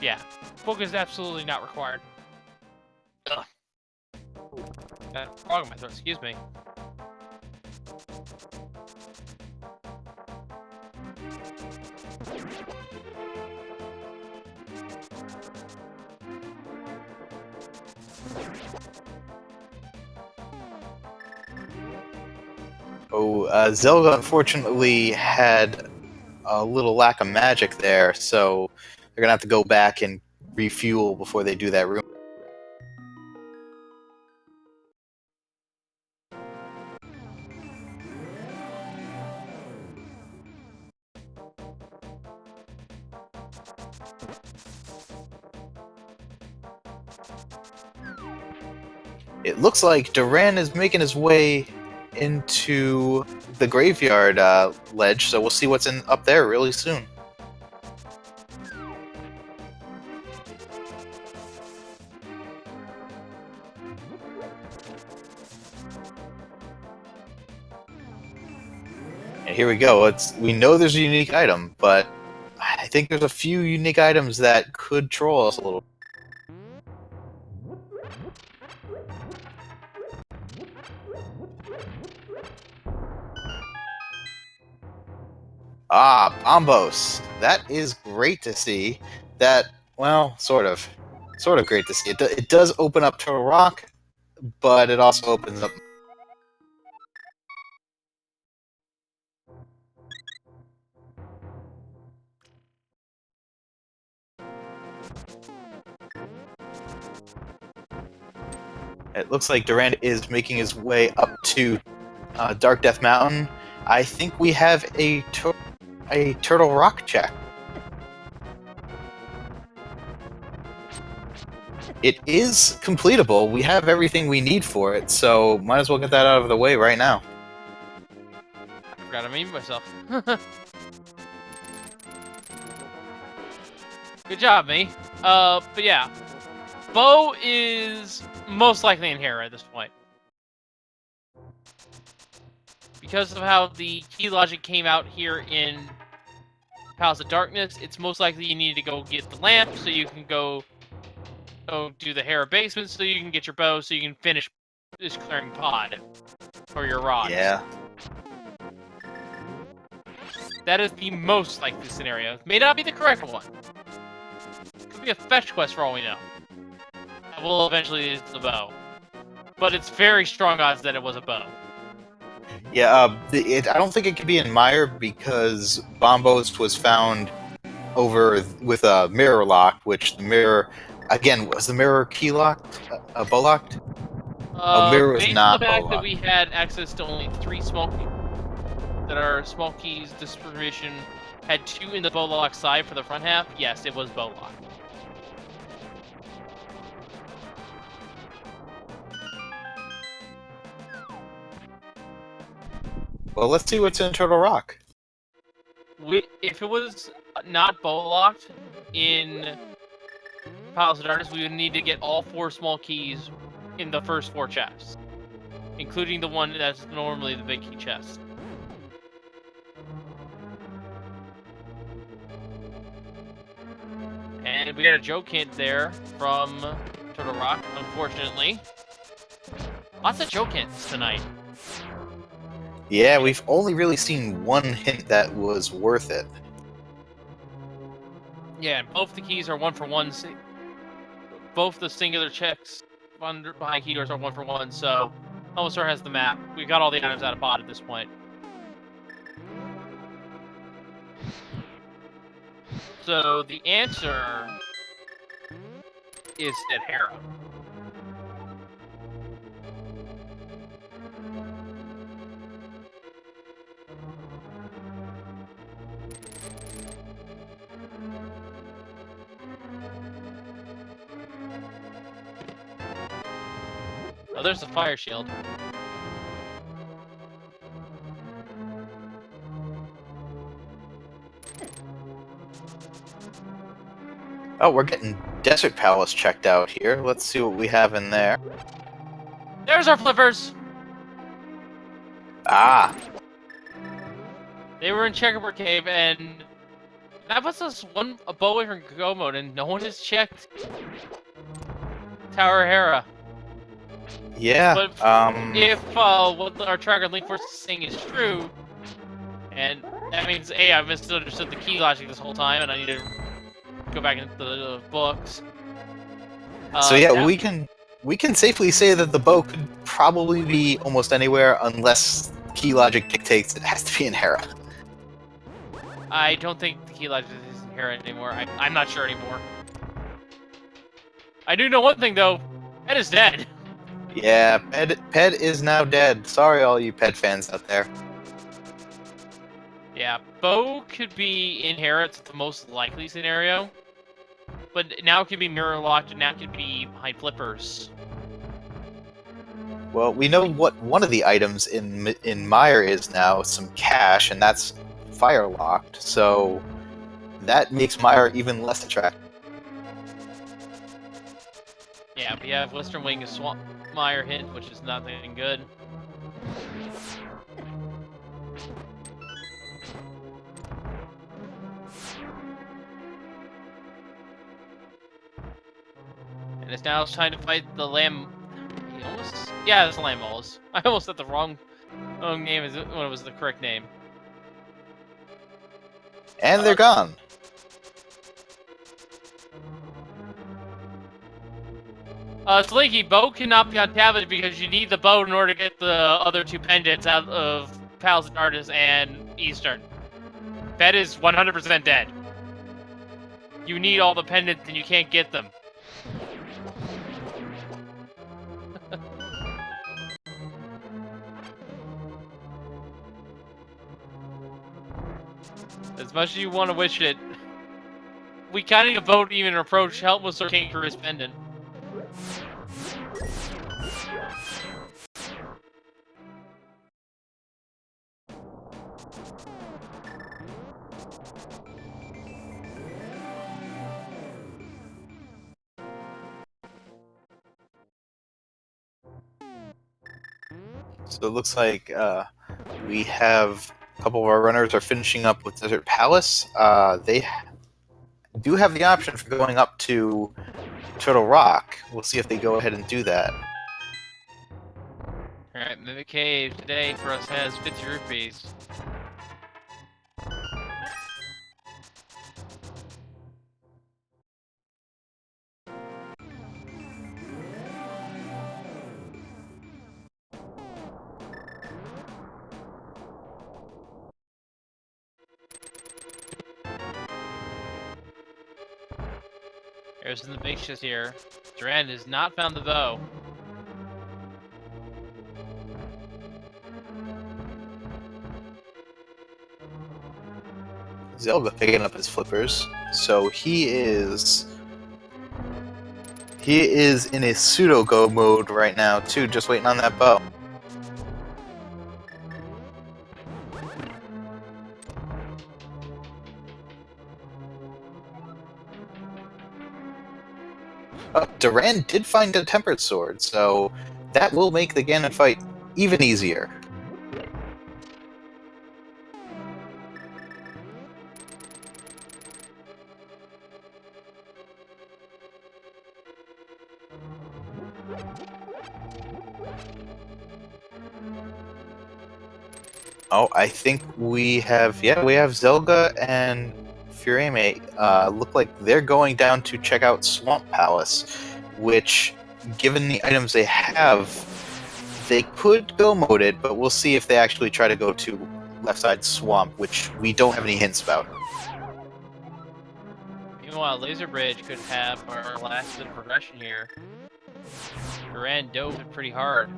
Yeah, book is absolutely not required. Ugh. Got a frog in my throat, excuse me. Zelda unfortunately had a little lack of magic there, so they're gonna have to go back and refuel before they do that room. It looks like Duran is making his way into the graveyard ledge, so we'll see what's up there really soon. And here we go. We know there's a unique item, but I think there's a few unique items that could troll us a little. Bombos. That is great to see. Well, sort of great to see. It does open up Turtle Rock, but it also opens up. It looks like Durand is making his way up to Dark Death Mountain. I think we have a Turtle Rock check. It is completable. We have everything we need for it, so might as well get that out of the way right now. I forgot to mute myself. Good job, me. But yeah. Bo is most likely in Hera at this point. Because of how the key logic came out here in Palace of Darkness, it's most likely you need to go get the lamp so you can go do the Hera basement so you can get your bow so you can finish this clearing pod for your rods. Yeah. That is the most likely scenario. It may not be the correct one. It could be a fetch quest for all we know. That will eventually lead to the bow. But it's very strong odds that it was a bow. Yeah, I don't think it could be in Meyer because Bombos was found over with a mirror lock, which the mirror, again, was the mirror key locked? Bow locked? Mirror was based not on the fact bow that locked. we had access to only 3 small keys that are small keys distribution, had 2 in the bow lock side for the front half, yes, it was bow lock. Well, let's see what's in Turtle Rock. If it was not bow locked in Palace of Darkness, we would need to get all 4 small keys in the first 4 chests, including the one that's normally the big key chest. And we got a joke hint there from Turtle Rock, unfortunately. Lots of joke hints tonight. Yeah, we've only really seen one hint that was worth it. Yeah, and both the keys are 1-for-1. Both the singular checks behind key doors are 1-for-1, so Bulbasaur has the map. We got all the items out of bot at this point. So the answer is at Hera. Oh, there's the fire shield. Oh, we're getting Desert Palace checked out here. Let's see what we have in there. There's our flippers! Ah, They were in Checkerboard Cave, and that puts us a bow away from go mode, and no one has checked Tower Hera. yeah. But if what our tracker Link Force is saying is true, and that means A, I misunderstood the key logic this whole time, and I need to go back into the books. So yeah, we can safely say that the bow could probably be almost anywhere unless key logic dictates it has to be in Hera. I don't think the key logic is in Hera anymore. I'm not sure anymore. I do know one thing though, Ed is dead. Yeah, Ped is now dead. Sorry, all you Ped fans out there. Yeah, Bo could be in Hera. It's the most likely scenario. But now it could be mirror locked, and now it could be behind flippers. Well, we know what one of the items in Meyer is now, some cash, and that's fire locked. So that makes Meyer even less attractive. Yeah, we have Western Wing and Swamp Mire hint, which is nothing good. And it's now time to fight the Lamb. Yeah, it's Lamb Balls. I almost said the wrong name when it was the correct name. And they're gone. Slinky, bow cannot be on tablet because you need the bow in order to get the other two pendants out of Palace of Darkness and Eastern. Bed is 100% dead. You need all the pendants and you can't get them. As much as you want to wish it, we can't even vote even approach Helpless King for his pendant. So it looks like we have a couple of our runners are finishing up with Desert Palace. They do have the option for going up to Turtle Rock. We'll see if they go ahead and do that. Alright, Mimic Cave today for us has 50 rupees. There's the big shit here. Duran has not found the bow. Zelda picking up his flippers. So he is in a pseudo go mode right now too, just waiting on that bow. Duran did find a tempered sword, so that will make the Ganon fight even easier. Oh, I think we have, yeah, we have Zelga and Fureme. Look like they're going down to check out Swamp Palace, which, given the items they have, they could go mode it, but we'll see if they actually try to go to left side swamp, which we don't have any hints about. Meanwhile, Laser Bridge could have our last bit of progression here. Duran dove it pretty hard.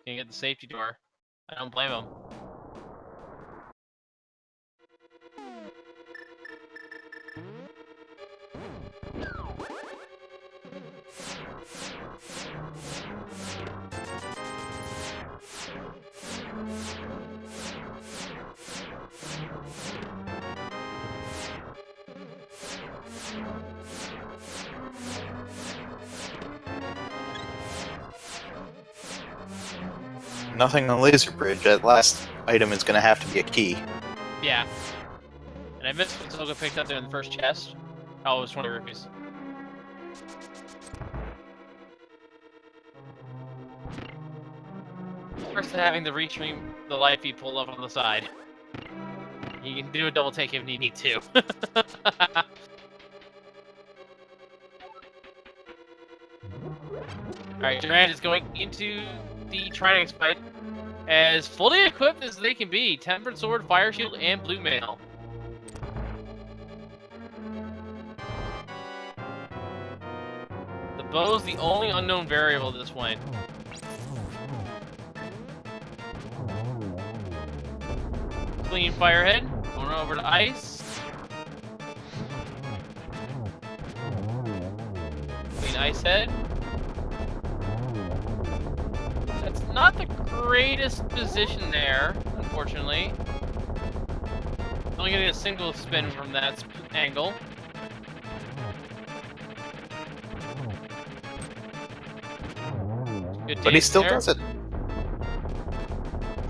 Can get the safety door. I don't blame him. Nothing on Laser Bridge. That last item is going to have to be a key. Yeah. And I missed what Zoga picked up there in the first chest. Oh, it was 20 rupees. First, having the restream the light feed pulled up on the side. You can do a double take if you need to. Alright, Durant is going into the Trinex fight as fully equipped as they can be. Tempered Sword, Fire Shield, and Blue Mail. The bow's the only unknown variable at this point. Clean Firehead, going over to Ice. Clean Ice Head. That's not the greatest position there, unfortunately. Only getting a single spin from that angle. Good But he dance still there. does it.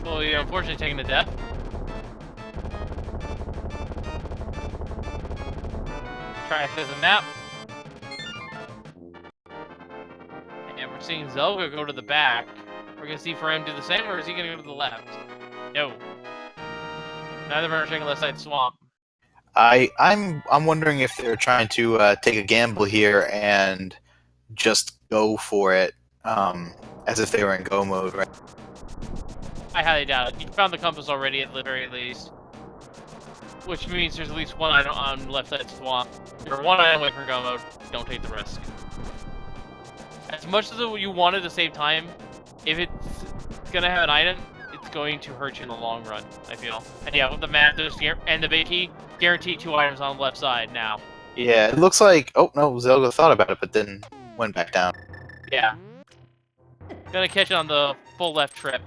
Well, yeah, unfortunately taking the death. Try to the map. And we're seeing Zelga go to the back. We're gonna see Faram do the same, or is he gonna go to the left? No. Neither of them are checking left side swamp. I'm wondering if they're trying to take a gamble here and just go for it, as if they were in go mode, right? I highly doubt it. You found the compass already at the very least. Which means there's at least one item on left side swamp. You're one item away from go mode. Don't take the risk. As much as you wanted to save time, if it's gonna have an item, it's going to hurt you in the long run, I feel. And yeah, with the map and the big key, guaranteed 2 items on the left side now. Yeah, it looks like. Oh no, Zelda thought about it, but then went back down. Yeah. Gonna catch it on the full left trip.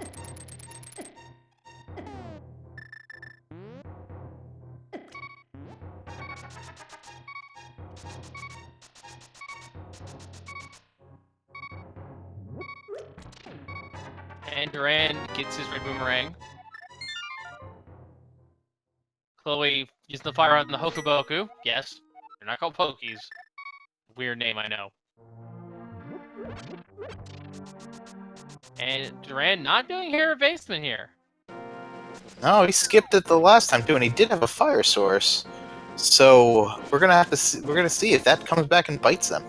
And Duran gets his red boomerang. Chloe using the fire on the Hokuboku. Yes, they're not called Pokies. Weird name, I know. And Duran not doing hair evasement here. No, he skipped it the last time too, and he did have a fire source. So we're gonna have to. We're gonna see if that comes back and bites them.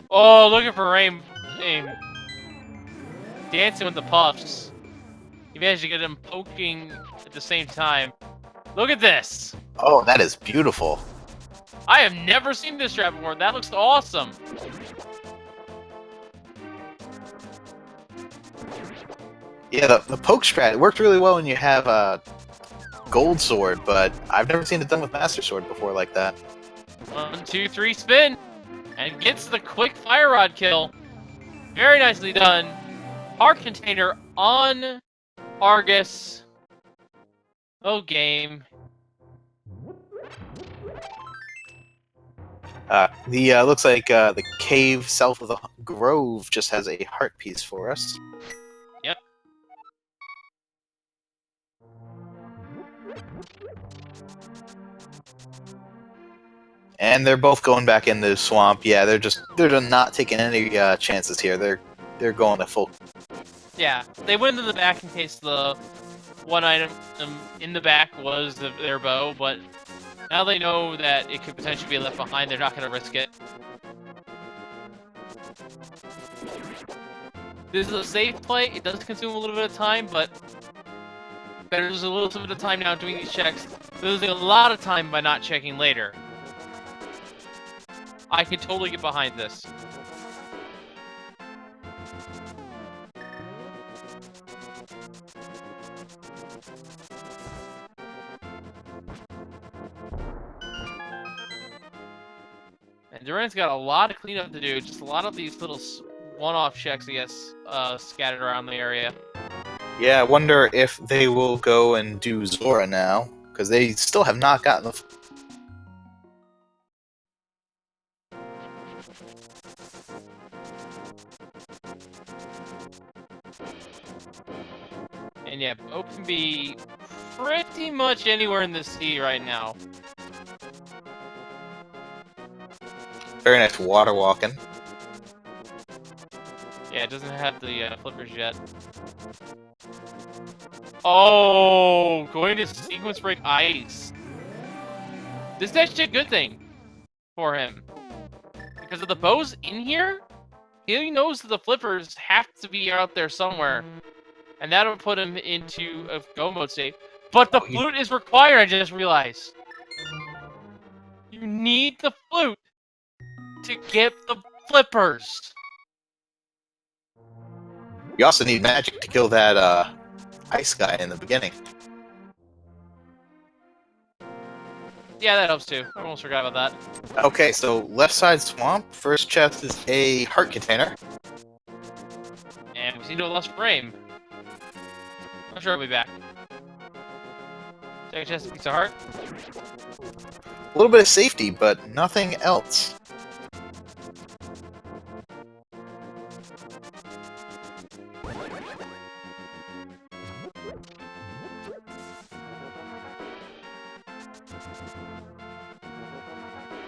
Oh, looking for Rain. Dancing with the puffs. He managed to get him poking at the same time. Look at this! Oh, that is beautiful. I have never seen this strat before. That looks awesome. Yeah, the poke strat, it worked really well when you have a gold sword, but I've never seen it done with master sword before like that. 1, 2, 3, spin! And gets the quick fire rod kill. Very nicely done. Heart container on Argus. Oh, game. The looks like the cave south of the grove just has a heart piece for us. Yep. And they're both going back into the swamp. Yeah, they're just not taking any chances here. They're going to full. Yeah, they went to the back in case the one item in the back was their bow, but now they know that it could potentially be left behind. They're not going to risk it. This is a safe play. It does consume a little bit of time, but better lose a little bit of time now doing these checks. Losing a lot of time by not checking later. I can totally get behind this. And Duran's got a lot of cleanup to do. Just a lot of these little one-off checks, I guess, scattered around the area. Yeah, I wonder if they will go and do Zora now, because they still have not gotten the. And yeah, Boat can be pretty much anywhere in the sea right now. Very nice water walking. Yeah, it doesn't have the flippers yet. Oh, going to sequence break ice. This is actually a good thing for him. Because if the bow's in here, he knows that the flippers have to be out there somewhere. And that'll put him into a go mode state. But the flute is required, I just realized. You need the flute to get the flippers. You also need magic to kill that ice guy in the beginning. Yeah, that helps too. I almost forgot about that. Okay, so left side swamp. First chest is a heart container. And we seem to have lost frame. I'm sure he'll be back. Second chest, piece of heart. A little bit of safety, but nothing else.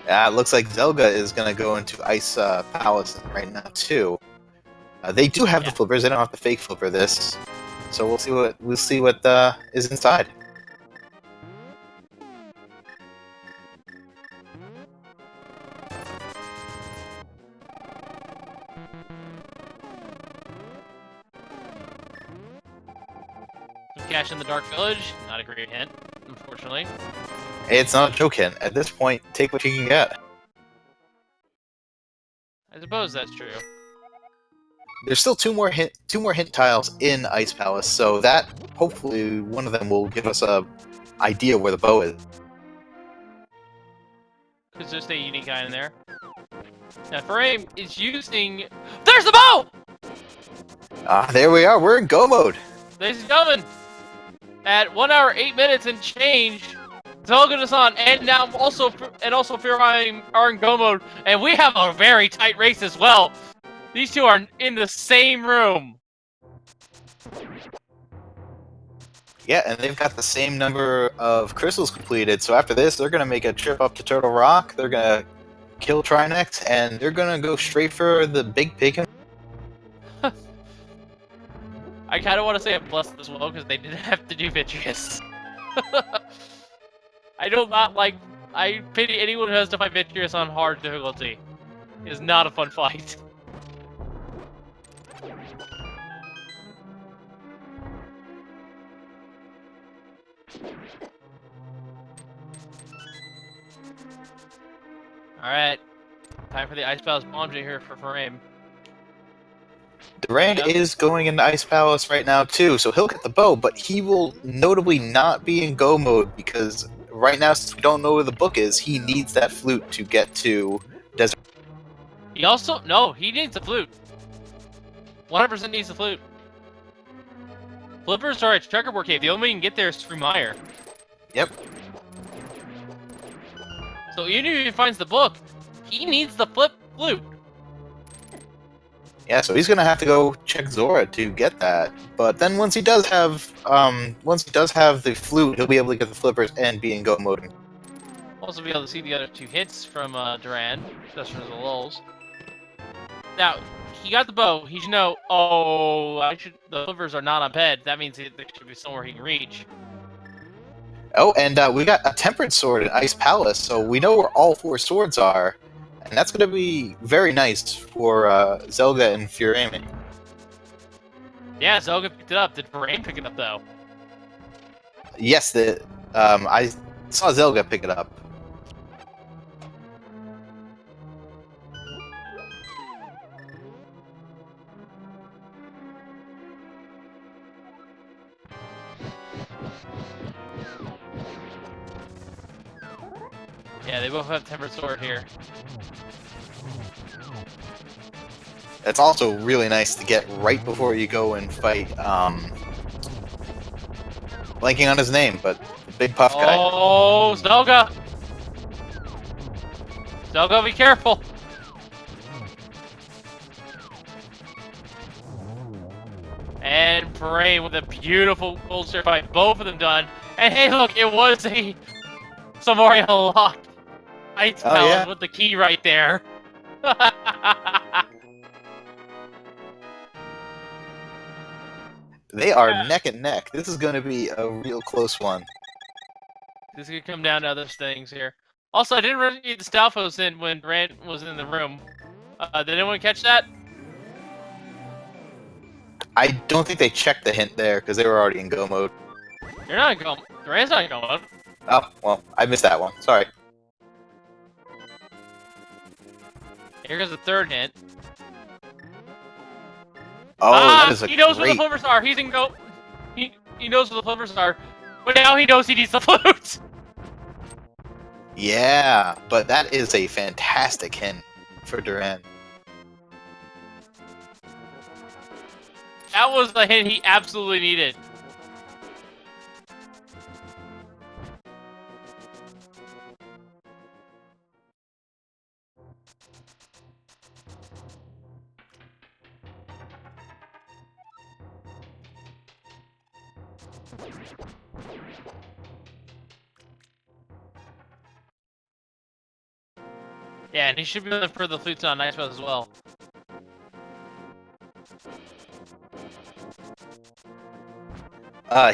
It looks like Zelga is going to go into Ice Palace right now too. They do have the flippers. They don't have to fake flipper this, so we'll see what is inside. Some cash in the Dark Village. Not a great hint, unfortunately. It's not a joke hint. At this point, take what you can get. I suppose that's true. There's still two more hint tiles in Ice Palace, so that hopefully one of them will give us a idea where the bow is. There's just a unique guy in there. Now, Frame is using. There's the bow! There we are. We're in go mode. Ladies and gentlemen, at 1 hour 8 minutes and change, Zelga is on, and now also Fear are in go mode, and we have a very tight race as well. These two are in the same room. Yeah, and they've got the same number of crystals completed, so after this, they're going to make a trip up to Turtle Rock, they're going to kill Trinex, and they're going to go straight for the big pig. I kind of want to say I'm blessed as well, because they didn't have to do Vitreous. I pity anyone who has to fight Vitreous on hard difficulty. It is not a fun fight. Alright. Time for the Ice Palace bomb here for Frame. Durand is going into Ice Palace right now too, so he'll get the bow, but he will notably not be in go mode because right now, since we don't know where the book is, he needs that flute to get to Desert. He needs the flute. 100% needs the flute. Flippers are at Checkerboard Cave. The only way you can get there is through Mire. Yep. So even if he finds the book, he needs the flute. Yeah, so he's gonna have to go check Zora to get that. But then once he does have the flute, he'll be able to get the flippers and be in go mode. also be able to see the other 2 hits from Duran, just for the lulz. Now, he got the bow. He should know, oh, the flippers are not on bed. That means they should be somewhere he can reach. Oh, and we got a Tempered Sword in Ice Palace, so we know where all 4 swords are. And that's going to be very nice for Zelga and Furame. Yeah, Zelga picked it up. Did Rain pick it up, though? Yes, I saw Zelga pick it up. Yeah, they both have Tempered Sword here. It's also really nice to get right before you go and fight, blanking on his name, but the big puff guy. Oh, Zelga! Zelga, be careful! And Bray with a beautiful gold star fight. Both of them done. And hey, look, it was a Samaria lock. Ice Palace with the key right there. They are neck and neck. This is going to be a real close one. This could come down to other things here. Also, I didn't really need the Stalfos in when Brant was in the room. Did anyone catch that? I don't think they checked the hint there, because they were already in go mode. You're not in go mode. Durant's not in go mode. Oh, well, I missed that one. Sorry. Here goes the third hint. Oh, that is a he knows great... where the flippers are. He's in go... He knows where the flippers are. But now he knows he needs the flute. Yeah, but that is a fantastic hint for Duran. That was the hint he absolutely needed. Yeah, and he should be looking for the flutes on Ice Palace as well.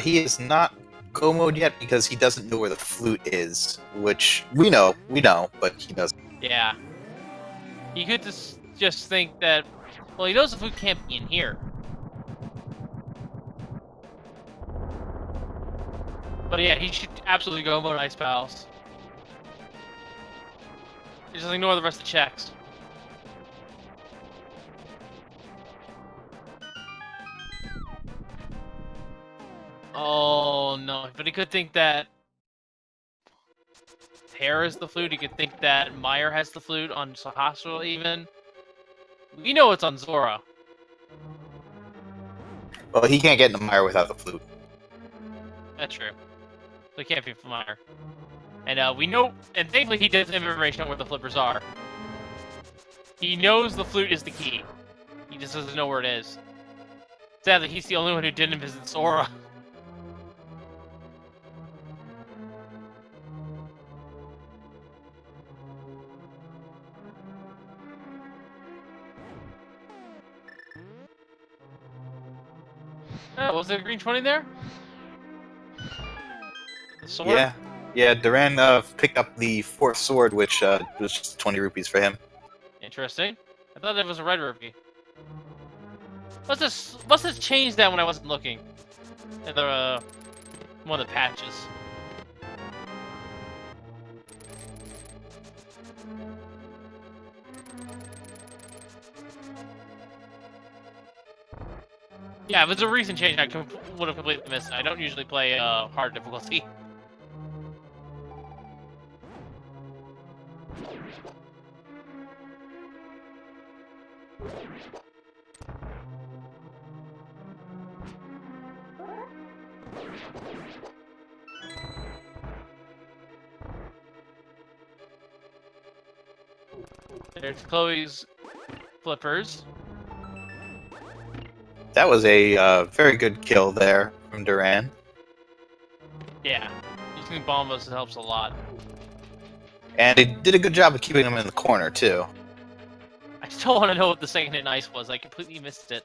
He is not go mode yet because he doesn't know where the flute is, which we know, but he doesn't. Yeah. He could just think that, well, he knows the flute can't be in here. But yeah, he should absolutely go mode Ice Palace. Just ignore the rest of the checks. Oh no, but he could think that Terra is the flute, he could think that Meyer has the flute on Sahasra even. We know it's on Zora. Well, he can't get into Meyer without the flute. That's true. So it can't be from Meyer. And we know, and thankfully he does have information on where the flippers are. He knows the flute is the key. He just doesn't know where it is. Sadly, he's the only one who didn't visit Sora. Oh, was there a green 20 there? The sword? Yeah, Duran picked up the 4th sword, which was just 20 rupees for him. Interesting. I thought it was a red rupee. Must have changed that when I wasn't looking. At the one of the patches. Yeah, if it's a recent change, I would have completely missed it. I don't usually play hard difficulty. There's Chloe's flippers. That was a very good kill there from Duran. Yeah, using bombos helps a lot. And he did a good job of keeping him in the corner, too. I still want to know what the second hit ice was. I completely missed it.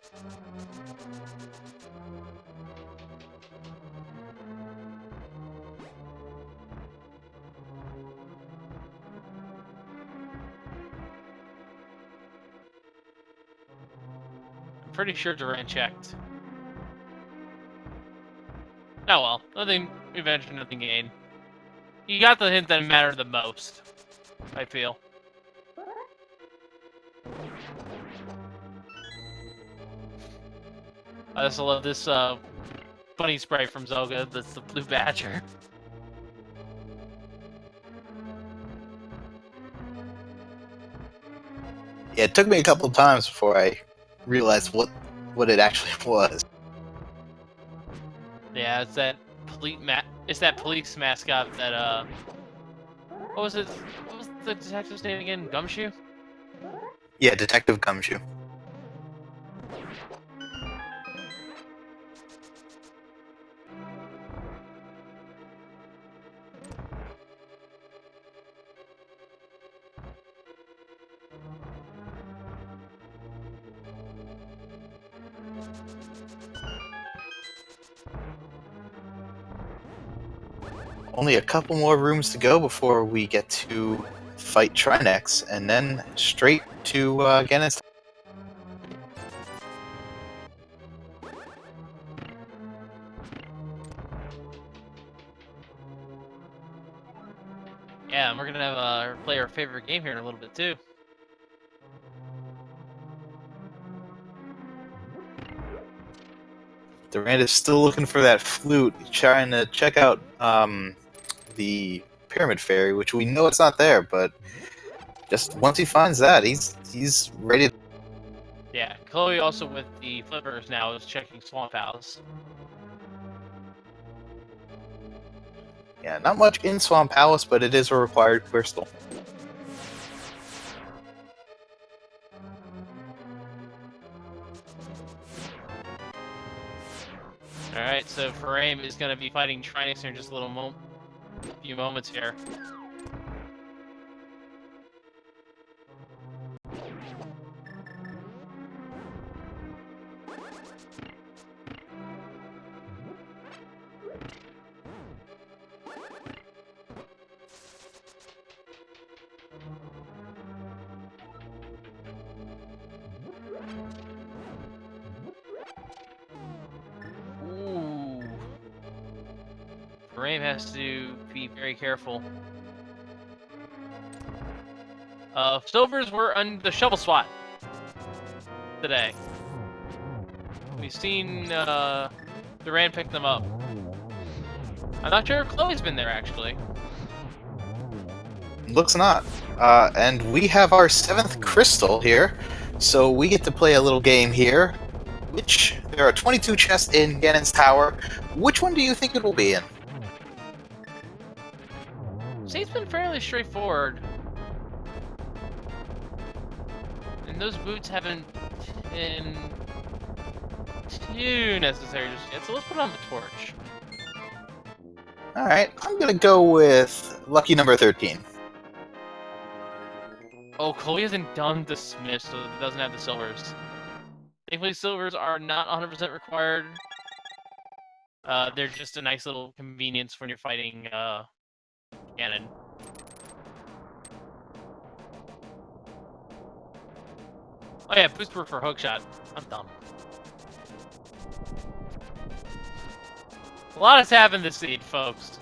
I'm pretty sure Duran checked. Oh well, nothing adventure, nothing gained. You got the hint that mattered the most, I feel. I also love this bunny spray from Zelga. That's the blue badger. Yeah, it took me a couple of times before I realized what it actually was. Yeah, it's that police mascot that what was it? What was the detective's name again? Gumshoe? Yeah, Detective Gumshoe. Only a couple more rooms to go before we get to fight Trinex, and then straight to Ganon's. Yeah, and we're gonna have play our favorite game here in a little bit too. Durant is still looking for that flute, trying to check out the Pyramid Fairy, which we know it's not there, but just once he finds that, he's ready. Yeah, Chloe also with the flippers now is checking Swamp House. Yeah, not much in Swamp Palace, but it is a required crystal. Alright, so Faram is going to be fighting Trinix in just a little few moments here. Ooh. Faram has to be very careful. Silvers were on the shovel swat today. We've seen Duran pick them up. I'm not sure if Chloe's been there actually. Looks not. And we have our 7th crystal here, so we get to play a little game here. There are 22 chests in Ganon's Tower. Which one do you think it will be in? See, it's been fairly straightforward. And those boots haven't been too necessary just yet, so let's put on the torch. Alright, I'm gonna go with lucky number 13. Oh, Chloe hasn't done the smith, so it doesn't have the silvers. Thankfully, silvers are not 100% required. They're just a nice little convenience when you're fighting Ganon. Oh yeah, boost for hookshot. I'm dumb. A lot has happened this seed, folks.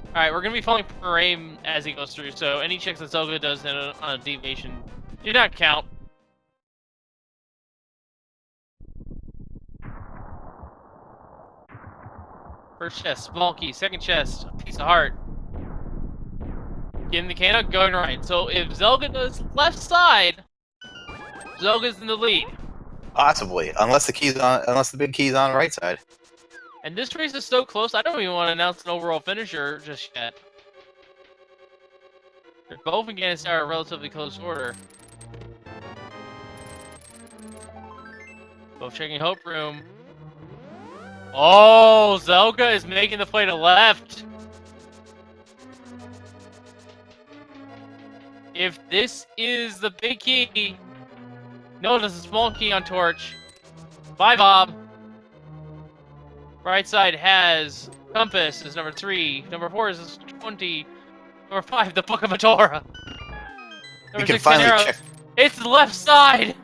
Alright, we're going to be following Faram as he goes through, so any checks that Zelga does on a deviation do not count. First chest, small key. Second chest, a piece of heart. Getting the can going right. So if Zelga does left side, Zelga's in the lead. Possibly, unless the big key's on the right side. And this race is so close, I don't even want to announce an overall finisher just yet. They're both in Ganon's Tower in relatively close order. Both checking Hope Room. Oh, Zelga is making the play to left. If this is the big key, no, there's a small key on Torch. Bye, Bob. Right side has Compass is number 3. Number 4 is 20. Number 5, the Book of Matora. We Number can 6, finally Arrows. check. It's the left side!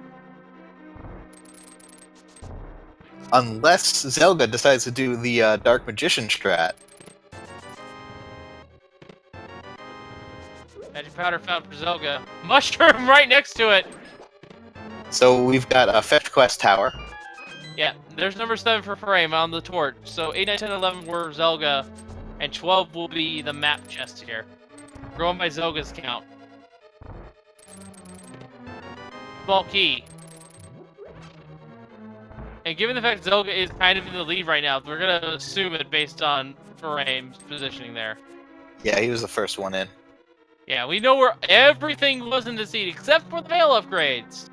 Unless Zelga decides to do the Dark Magician strat. Magic powder found for Zelga. Mushroom right next to it! So we've got a Fetch Quest Tower. Yeah, there's number 7 for Frame on the torch. So 8, 9, 10, 11 were Zelga, and 12 will be the map chest here. Going by Zelga's count. Small key. And given the fact Zelga is kind of in the lead right now, we're gonna assume it based on Frame's positioning there. Yeah, he was the first one in. Yeah, we know where everything was in the seed except for the mail upgrades.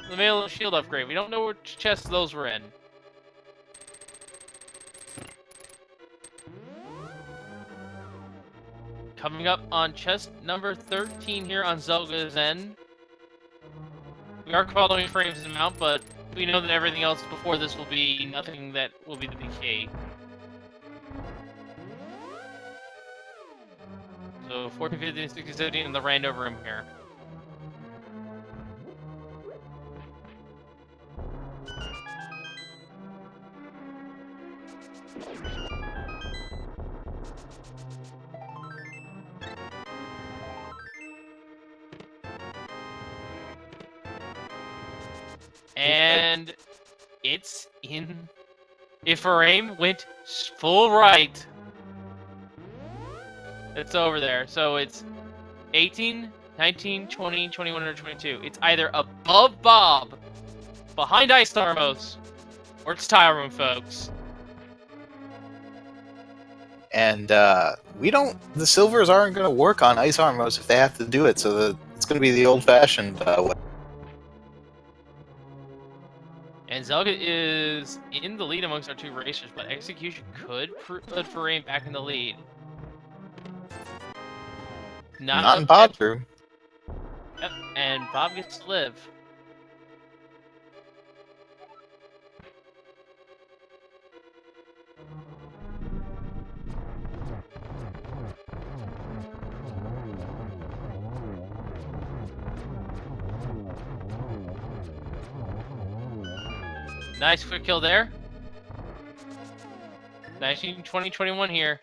The mail shield upgrade. We don't know which chests those were in. Coming up on chest number 13 here on Zelga's end. We are following Frames amount, but we know that everything else before this will be nothing that will be the BK. So 14, 15, 16, 17 in the rando room here. And it's in. If our aim went full right, it's over there. So it's 18, 19, 20, 21, or 22. It's either above Bob, behind Ice Tharmos, or it's Tile Room, folks. And we don't. The silvers aren't going to work on Ice Armos if they have to do it. So it's going to be the old-fashioned way. And Zelga is in the lead amongst our two racers, but Execution could put Farain back in the lead. Not in Bob's room. Yep, and Bob gets to live. Nice quick kill there. 19, 20, 21 here.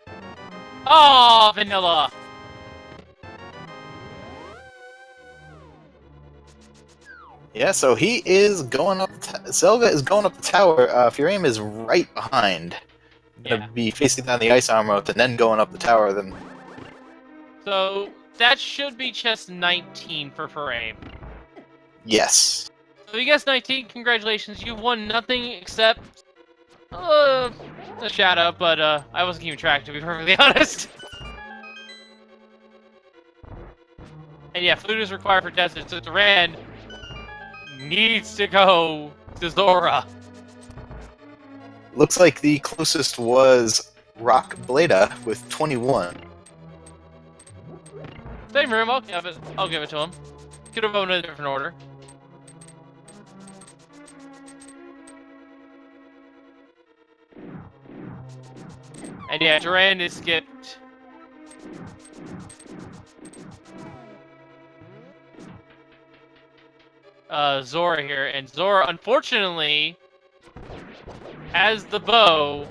Oh, vanilla! Yeah, so he is going up. Zelga is going up the tower. Furaim is right behind. Gonna be facing down the Ice Armor and then going up the tower. Then. So that should be chest 19 for Furaim. Yes. So if you guessed 19, congratulations. You've won nothing except a shadow, but I wasn't keeping track, to be perfectly honest. And yeah, flute is required for desert, so Duran needs to go to Zora. Looks like the closest was Rock Blada with 21. Same room, I'll give it to him. Could have voted in a different order. And yeah, Duran is skipped. Zora here, and Zora unfortunately has the bow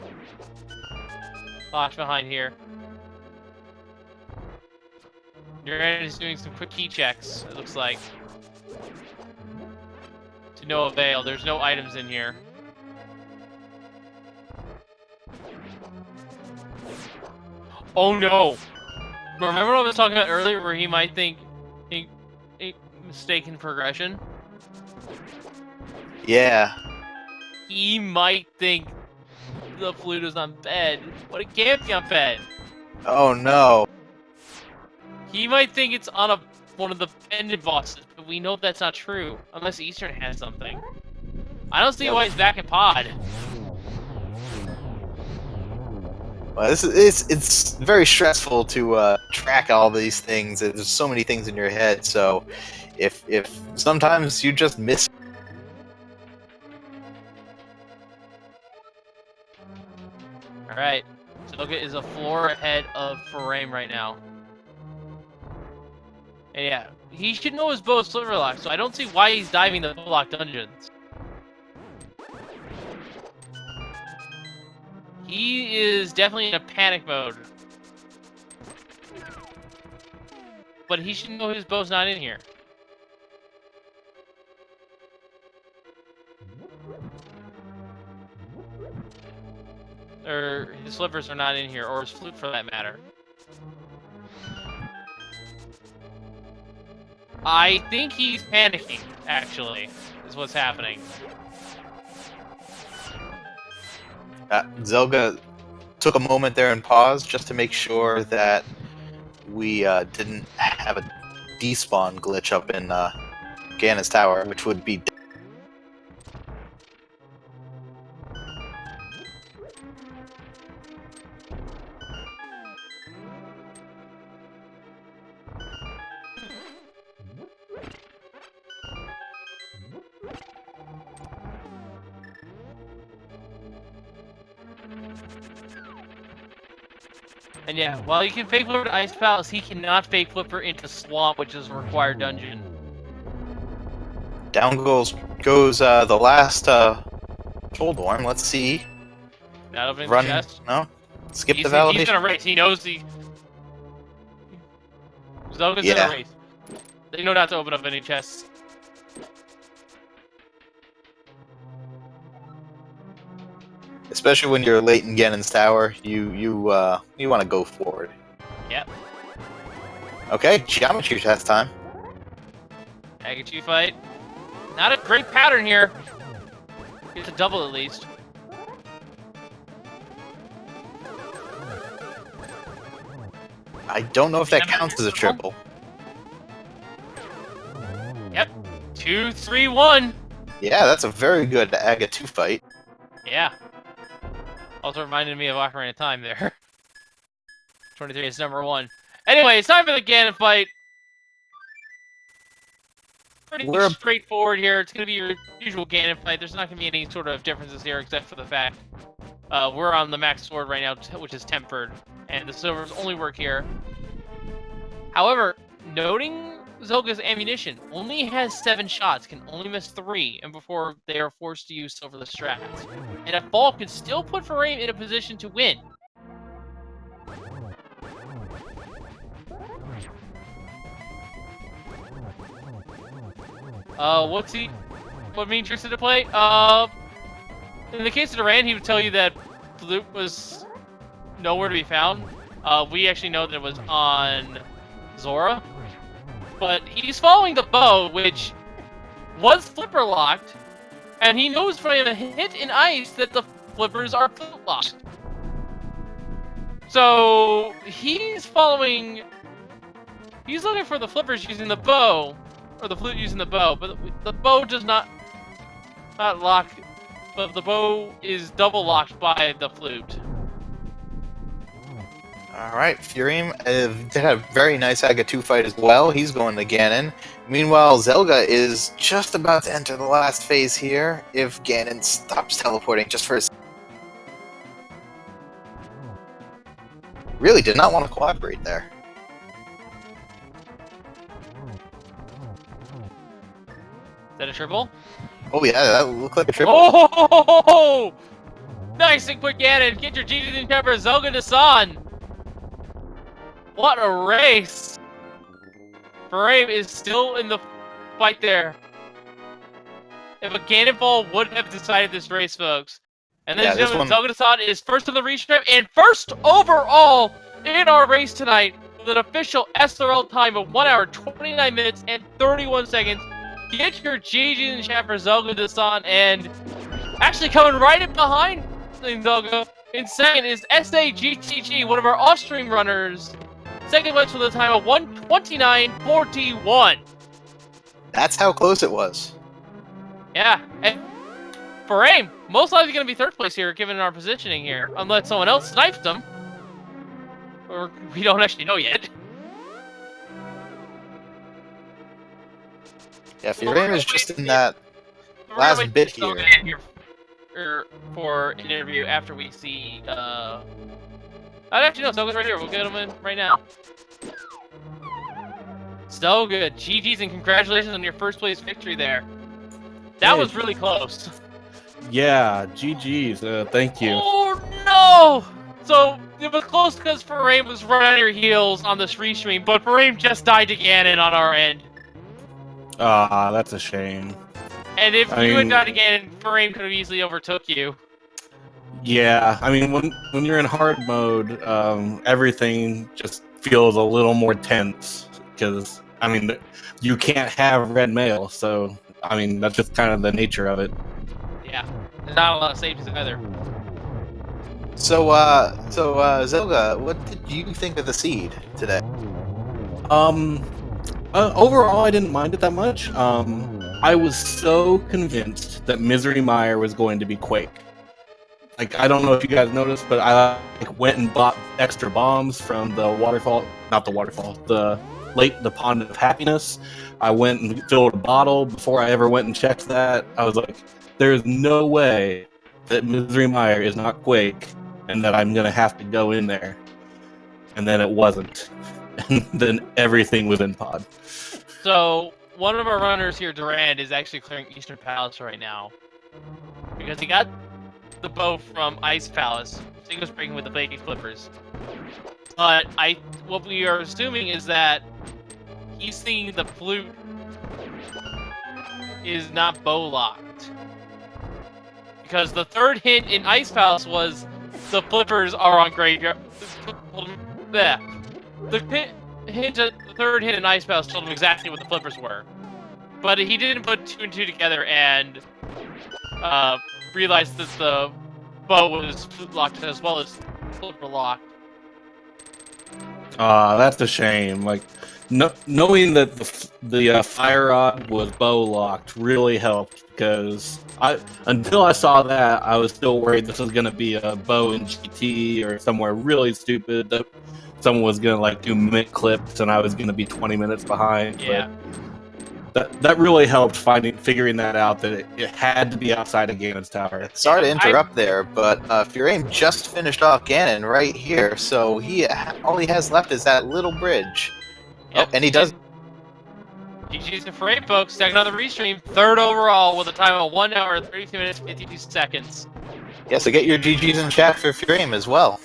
locked behind here. Duran is doing some quick key checks, it looks like. To no avail, there's no items in here. Oh no! Remember what I was talking about earlier where he might think a mistaken progression? Yeah. He might think the flute is on bed, but it can't be on bed. Oh no. He might think it's on one of the pendant bosses, but we know that's not true, unless Eastern has something. I don't see why he's back in pod. Well, it's very stressful to track all these things. There's so many things in your head. So if sometimes you just miss. All right, Zoga is a floor ahead of Frame right now. And yeah, he should know his bow is Sliverlock, so I don't see why he's diving the Sliverlock dungeons. He is definitely in a panic mode. But he should know his bow's not in here. Or his slivers are not in here, or his flute for that matter. I think he's panicking, actually, is what's happening. Zelga took a moment there and paused just to make sure that we didn't have a despawn glitch up in Ganon's tower, which would be. And yeah, while you can fake flipper to Ice Palace, he cannot fake flipper into Swamp, which is a required dungeon. Down goes the last Troldorn. Let's see. Not opening Run. the chest. No. Skip He's the validation. He's gonna race. He knows the. Zoga's gonna race. They know not to open up any chests. Especially when you're late in Ganon's tower, you want to go forward. Yep. Okay, geometry test time. Agachi fight. Not a great pattern here. It's a double at least. I don't know if that counts as a triple. Yep. 2, 3, 1. Yeah, that's a very good Aga 2 fight. Yeah. Also reminded me of Ocarina of Time there. 23 is number 1. Anyway, it's time for the Ganon fight. Pretty straightforward here. It's going to be your usual Ganon fight. There's not going to be any sort of differences here except for the fact we're on the max sword right now, which is tempered, and the silvers only work here. However, noting Zelga's ammunition only has 7 shots, can only miss 3, and before they are forced to use silverless strats. And a fall can still put Frame in a position to win. What mean tricks did it play? In the case of Duran, he would tell you that Flute was nowhere to be found. We actually know that it was on Zora. But he's following the bow, which was flipper locked, and he knows from a hit in ice that the flippers are flip locked. So he's following. He's looking for the flippers using the bow, or the flute using the bow, but the bow does not lock. But the bow is double locked by the flute. Alright, Furim did a very nice Aga 2 fight as well. He's going to Ganon. Meanwhile, Zelga is just about to enter the last phase here if Ganon stops teleporting just for a second. Really did not want to cooperate there. Is that a triple? Oh yeah, that looked like a triple. Oh! Nice and quick, Ganon. Get your GG in cover, Zelga Dasan. What a race! Frame is still in the fight there. If a Ganonball would have decided this race, folks. And then Zelga Dasan is first in the restrip and first overall in our race tonight with an official SRL time of 1 hour, 29 minutes, and 31 seconds. Get your GG in the chat for Zelga Dasan, and actually coming right in behind Zelga in second is SAGTG, one of our off-stream runners. Second place with a time of 1:29:41. That's how close it was. Yeah, and Frame most likely going to be third place here, given our positioning here, unless someone else snipes them. we don't actually know yet. Yeah, We're Furaim gonna is just wait in to- that we're gonna last wait bit till here. get in here for an interview after we see. I'd actually no, Soga's right here. We'll get him in right now. So good, GG's and congratulations on your first place victory there. That Hey. was really close. Yeah, GG's. Thank you. Oh no! So it was close because Furaim was right on your heels on this restream, but Furaim just died to Ganon on our end. Ah, that's a shame. And if I you had mean- died again, Furaim could have easily overtook you. Yeah, I mean, when you're in hard mode, everything just feels a little more tense because I mean, you can't have red mail, so I mean that's just kind of the nature of it. Yeah, there's not a lot of safeties either. So, Zelga, what did you think of the seed today? Overall, I didn't mind it that much. I was so convinced that Misery Mire was going to be Quake. Like, I don't know if you guys noticed, but I went and bought extra bombs from the waterfall, not the waterfall, the Pond of Happiness. I went and filled a bottle before I ever went and checked that. I was like, there's no way that Misery Mire is not Quake and that I'm going to have to go in there. And then it wasn't. And then everything was in pod. So one of our runners here, Durand, is actually clearing Eastern Palace right now because he got the bow from Ice Palace. So he was breaking with the Baking Flippers. But what we are assuming is that he's thinking the flute is not bow locked because the third hint in Ice Palace was the flippers are on graveyard. The third hint in Ice Palace told him exactly what the flippers were, but he didn't put two and two together and realized that the bow was flute locked as well as flipper locked. That's a shame. Like, knowing that the fire rod was bow locked really helped because until I saw that, I was still worried this was gonna be a bow in GT or somewhere really stupid that someone was gonna like do mimic clips and I was gonna be 20 minutes behind. Yeah. But that really helped figuring that out that it had to be outside of Ganon's tower. Sorry to interrupt there, but Furaim just finished off Ganon right here, so all he has left is that little bridge. Yep. Oh, and he does. GG's to Furaim, folks. Second on the restream, third overall with a time of 1 hour, 32 minutes, 52 seconds. Yeah, so get your GGs in chat for Furaim as well.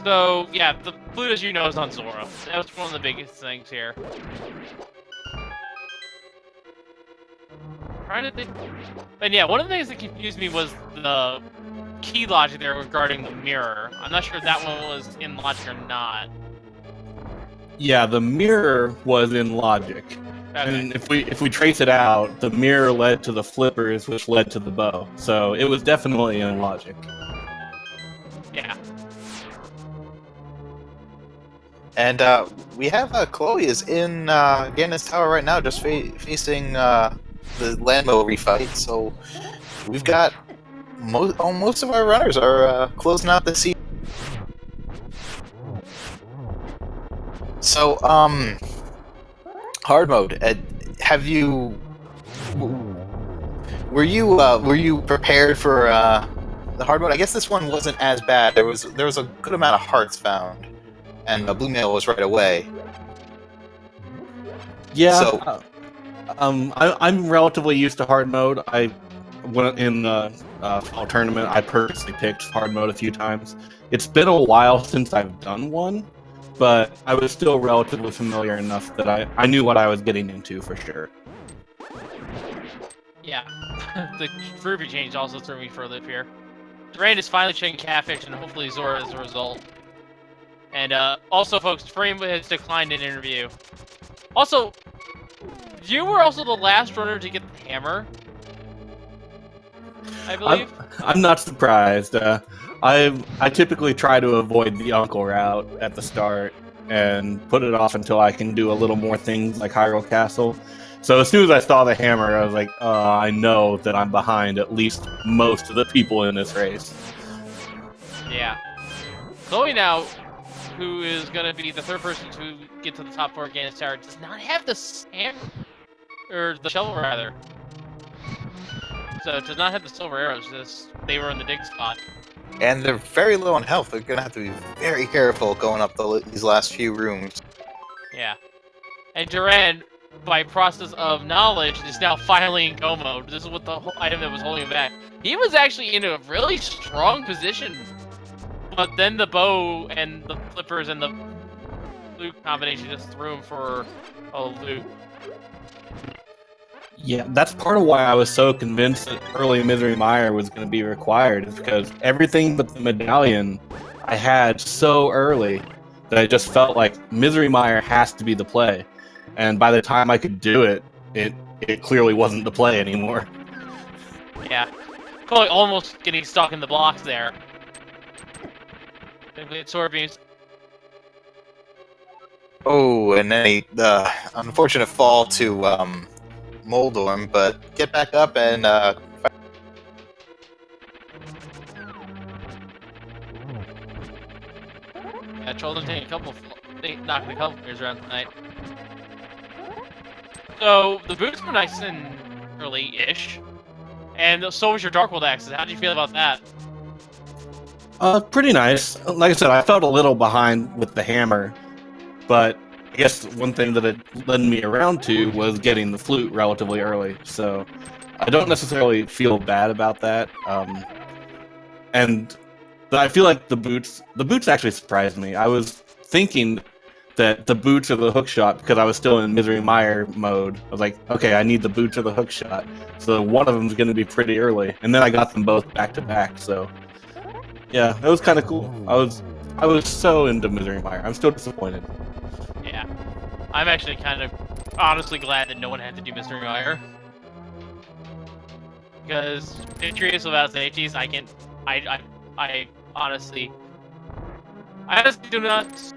So, yeah, the flute, as you know, is on Zora. That was one of the biggest things here. Trying to think. And yeah, one of the things that confused me was the key logic there regarding the mirror. I'm not sure if that one was in logic or not. Yeah, the mirror was in logic. Okay. And if we trace it out, the mirror led to the flippers, which led to the bow. So it was definitely in logic. Yeah. And we have Chloe is in Ganon's tower right now, just facing the Landmo refight. So we've got most of our runners are closing out the season. So hard mode. Have you? Were you prepared for the hard mode? I guess this one wasn't as bad. There was a good amount of hearts found, and blue mail was right away. Yeah. So- I'm relatively used to hard mode. I went in the fall tournament. I purposely picked hard mode a few times. It's been a while since I've done one, but I was still relatively familiar enough that I knew what I was getting into for sure. Yeah. The Ruby change also threw me for a loop here. Durand is finally checking Catfish, and hopefully Zora is a result. And also, folks, Frame has declined an interview. Also, you were also the last runner to get the hammer, I believe. I'm not surprised. I typically try to avoid the uncle route at the start and put it off until I can do a little more things like Hyrule Castle. So as soon as I saw the hammer, I was like, I know that I'm behind at least most of the people in this race. Yeah. Chloe now who is going to be the third person to get to the top floor of Gannis Tower, does not have the hammer, or the shovel rather. So it does not have the silver arrows. Just they were in the dig spot. And they're very low on health. They're gonna have to be very careful going up these last few rooms. Yeah. And Duran, by process of knowledge, is now finally in go mode. This is what the whole item that was holding him back. He was actually in a really strong position, but then the bow and the flippers and the loot combination just threw him for a loop. Yeah, that's part of why I was so convinced that early Misery Mire was going to be required, is because everything but the medallion I had so early that I just felt like Misery Mire has to be the play. And by the time I could do it, it clearly wasn't the play anymore. Yeah. Chloe almost getting stuck in the blocks there. Sword beams. Oh, and then the unfortunate fall to Moldorm, but get back up and Yeah, Trollden taking knocking a couple players around tonight. So the boots were nice and early-ish, and so was your Darkwold axes. How did you feel about that? Pretty nice. Like I said, I felt a little behind with the hammer, but I guess one thing that it led me around to was getting the flute relatively early, so I don't necessarily feel bad about that. And I feel like the boots actually surprised me. I was thinking that the boots or the hook shot, because I was still in Misery Mire mode. I was like, okay, I need the boots or the hook shot, so one of them is going to be pretty early, and then I got them both back to back. So yeah, it was kind of cool. I was so into Misery Mire. I'm still disappointed. Yeah. I'm actually kind of honestly glad that no one had to do Mystery Mire. Because Patriots without safeties, I honestly do not.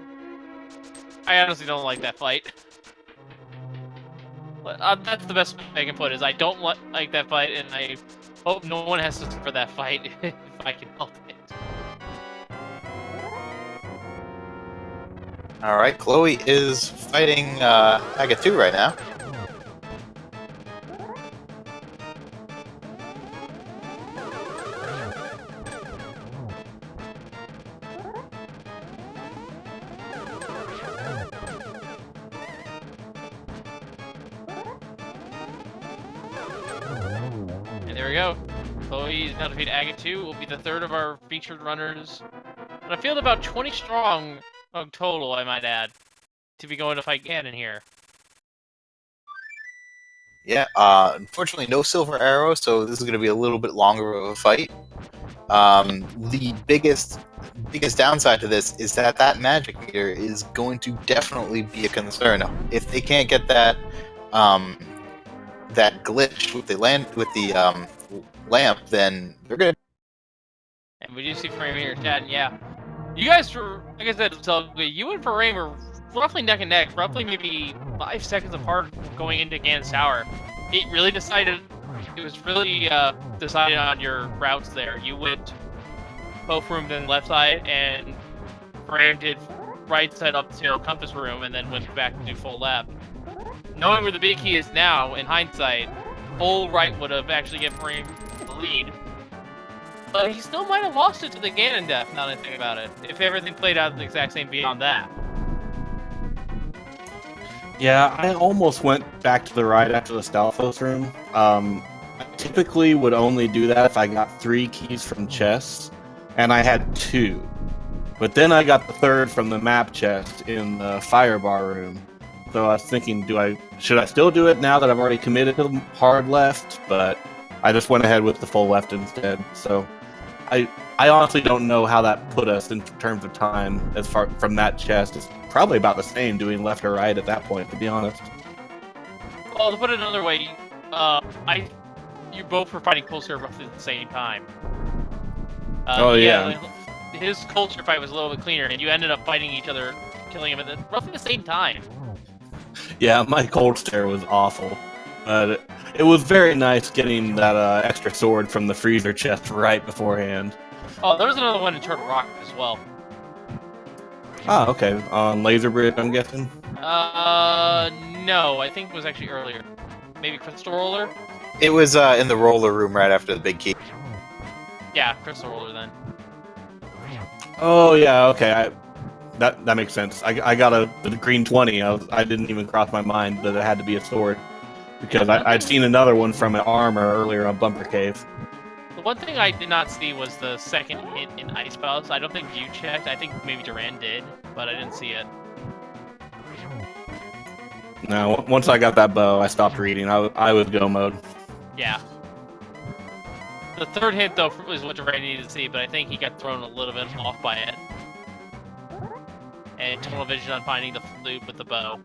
I honestly don't like that fight. That's the best way I can put it, is I don't like that fight, and I hope no one has to suffer that fight if I can help it. Alright, Chloe is fighting Agatu right now. And there we go. Chloe's now defeated Agatu, will be the third of our featured runners. And I feel about 20 strong total, I might add, to be going to fight Ganon here. Yeah, unfortunately no silver arrow, so this is going to be a little bit longer of a fight. The biggest downside to this is that magic meter is going to definitely be a concern. If they can't get that that glitch with the lamp, then they're gonna. And we do see Frame here in chat, and yeah. You guys were, like I said, so you and Frame were roughly neck and neck, roughly maybe 5 seconds apart going into Gan's Tower. It was really decided on your routes there. You went both rooms and left side, and Frame did right side up to compass room, and then went back to do full left. Knowing where the big key is now, in hindsight, full right would have actually given Frame the lead. But he still might have lost it to the Ganon death, now that I think about it, if everything played out the exact same beyond that. Yeah, I almost went back to the right after the Stalfos room. I typically would only do that if I got 3 keys from chests, and I had 2. But then I got the 3rd from the map chest in the Firebar room. So I was thinking, should I still do it now that I've already committed to hard left? But I just went ahead with the full left instead. So I honestly don't know how that put us in terms of time as far from that chest. It's probably about the same doing left or right at that point, to be honest. Well, to put it another way, you both were fighting Culture roughly at the same time. Yeah. His Culture fight was a little bit cleaner, and you ended up fighting each other, killing him at roughly the same time. Yeah, my cold stare was awful. But it was very nice getting that extra sword from the freezer chest right beforehand. Oh, there was another one in Turtle Rock as well. Ah, okay. On Laser Bridge, I'm guessing. No, I think it was actually earlier. Maybe Crystal Roller? It was in the roller room right after the big key. Yeah, Crystal Roller then. Oh yeah, okay. That makes sense. I got the green 20. I didn't even cross my mind that it had to be a sword because I'd seen another one from an armor earlier on Bumper Cave. The one thing I did not see was the second hit in Ice Palace. I don't think you checked. I think maybe Duran did, but I didn't see it. No, once I got that bow, I stopped reading. I was go mode. Yeah. The third hit, though, was what Duran needed to see, but I think he got thrown a little bit off by it. And tunnel vision on finding the flute with the bow.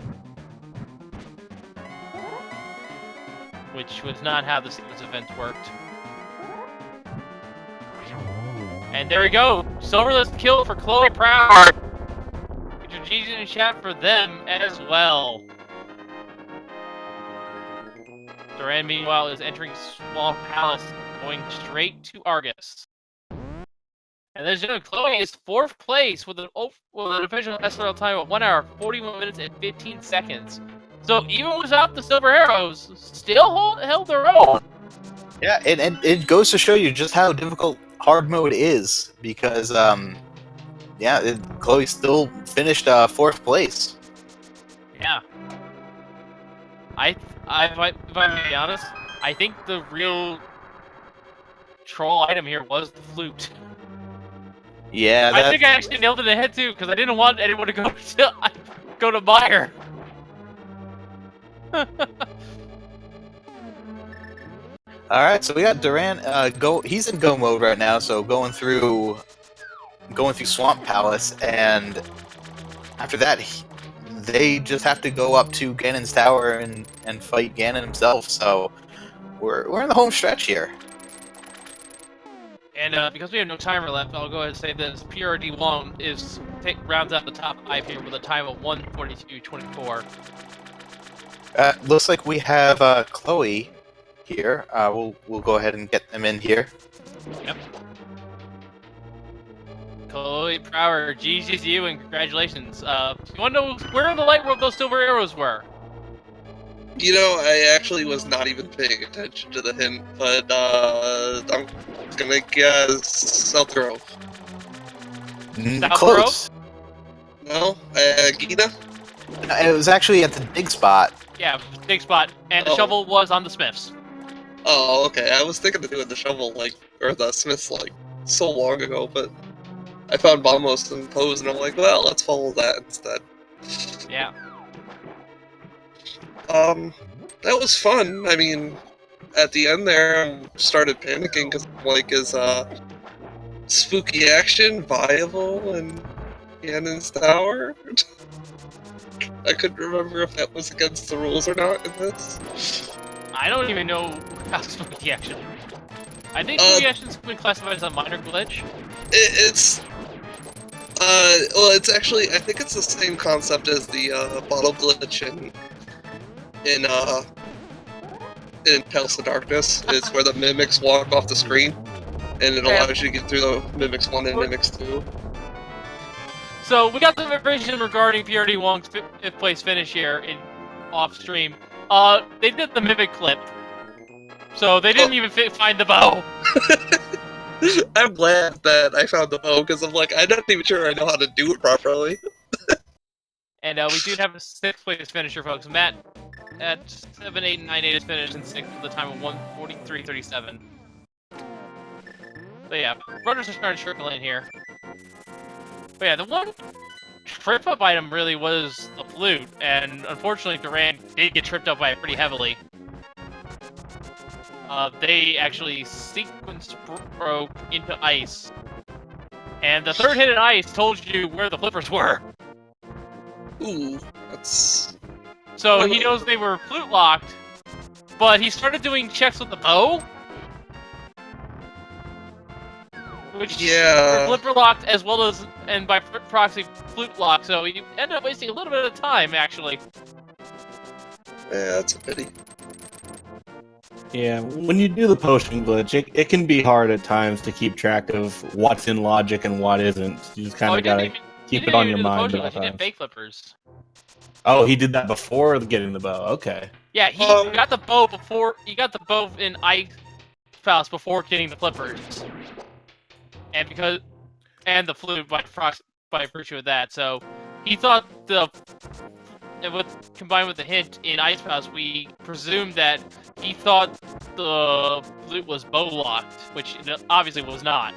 Which was not how the sequence events worked. And there we go! Silverless kill for Chloe Proud! Put your G's in the chat for them as well. Duran, meanwhile, is entering Swamp Palace, going straight to Argus. And there's Chloe is 4th place with an official SRL time of 1 hour, 41 minutes, and 15 seconds. So even without the silver arrows, still held their own. Yeah, and it goes to show you just how difficult hard mode is, because Chloe still finished 4th place. Yeah. If I may be honest, I think the real troll item here was the flute. Yeah, I think I actually nailed it in the head too, because I didn't want anyone to go to Meyer. All right, so we got Duran. He's in go mode right now, so going through Swamp Palace, and after that, they just have to go up to Ganon's tower and fight Ganon himself. So we're in the home stretch here. And because we have no timer left, I'll go ahead and say this: PRD Wong rounds out the top 5 here with a time of 1:42.24. Looks like we have Chloe here. We'll go ahead and get them in here. Yep. Chloe Prower, GG's you, and congratulations. You want to know where in the light world those silver arrows were? You know, I actually was not even paying attention to the hint, but I'm gonna guess South Grove. South Close. No? Gita? It was actually at the dig spot. Yeah, big spot. And the shovel was on the Smiths. Oh, okay. I was thinking of doing the shovel, or the Smiths, so long ago, but I found Bombos and Pose, and I'm like, well, let's follow that instead. Yeah. That was fun. I mean, at the end there, I started panicking because is spooky action viable in Ganon's tower? I couldn't remember if that was against the rules or not in this. I don't even know how spooky action. I think spooky action's been classified as a minor glitch. It's actually, I think it's the same concept as the bottle glitch in Palace of Darkness. It's where the mimics walk off the screen, and it allows you to get through the Mimics 1 and Mimics 2. So we got some information regarding PRD Wong's 5th place finish here off stream. They did the mimic clip, so they didn't even find the bow. I'm glad that I found the bow, because I'm like, I'm not even sure I know how to do it properly. And we do have a 6th place finisher, folks. Matt at 7898 is finished in 6th with a time of 1:43.37. So yeah, runners are starting to trickle in here. But yeah, the one trip-up item really was the flute, and unfortunately Duran did get tripped up by it pretty heavily. They actually sequence broke into ice. And the 3rd hit in ice told you where the flippers were. Ooh, that's... So he knows they were flute locked, but he started doing checks with the bow. Which were flipper locked as well as, and by proxy, flute locked, so you ended up wasting a little bit of time, actually. Yeah, that's a pity. Yeah, when you do the potion glitch, it can be hard at times to keep track of what's in logic and what isn't. You just kind of gotta Keep it didn't on even your do the mind potion at all glitch, he did times. fake flippers. Oh, he did that before getting the bow. Okay. Yeah, he got the bow before. He got the bow in Ice Faust before getting the flippers, and the flute by virtue of that. So he thought combined with the hint in Ice Faust, we presumed that he thought the flute was bow locked, which it obviously was not.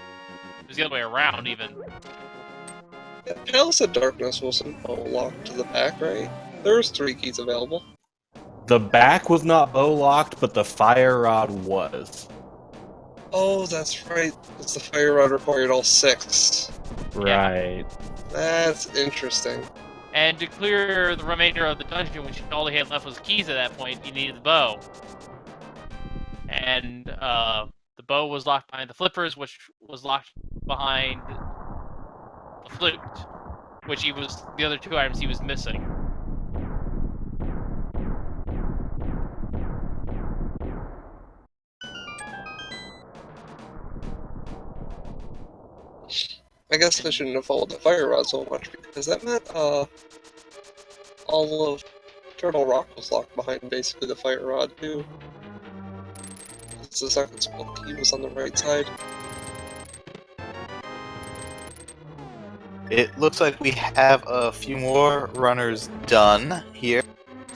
It was the other way around, even. Palace of Darkness wasn't locked to the back, right? There was 3 keys available. The back was not bow locked, but the fire rod was. Oh, that's right. It's the fire rod required all 6. Right. That's interesting. And to clear the remainder of the dungeon, which all he had left was keys at that point, he needed the bow. And the bow was locked behind the flippers, which was locked behind the flute, which the other 2 items he was missing. I guess I shouldn't have followed the fire rod so much, because that meant, all of Turtle Rock was locked behind basically the fire rod, too. It's the second spell key was on the right side. It looks like we have a few more runners done here.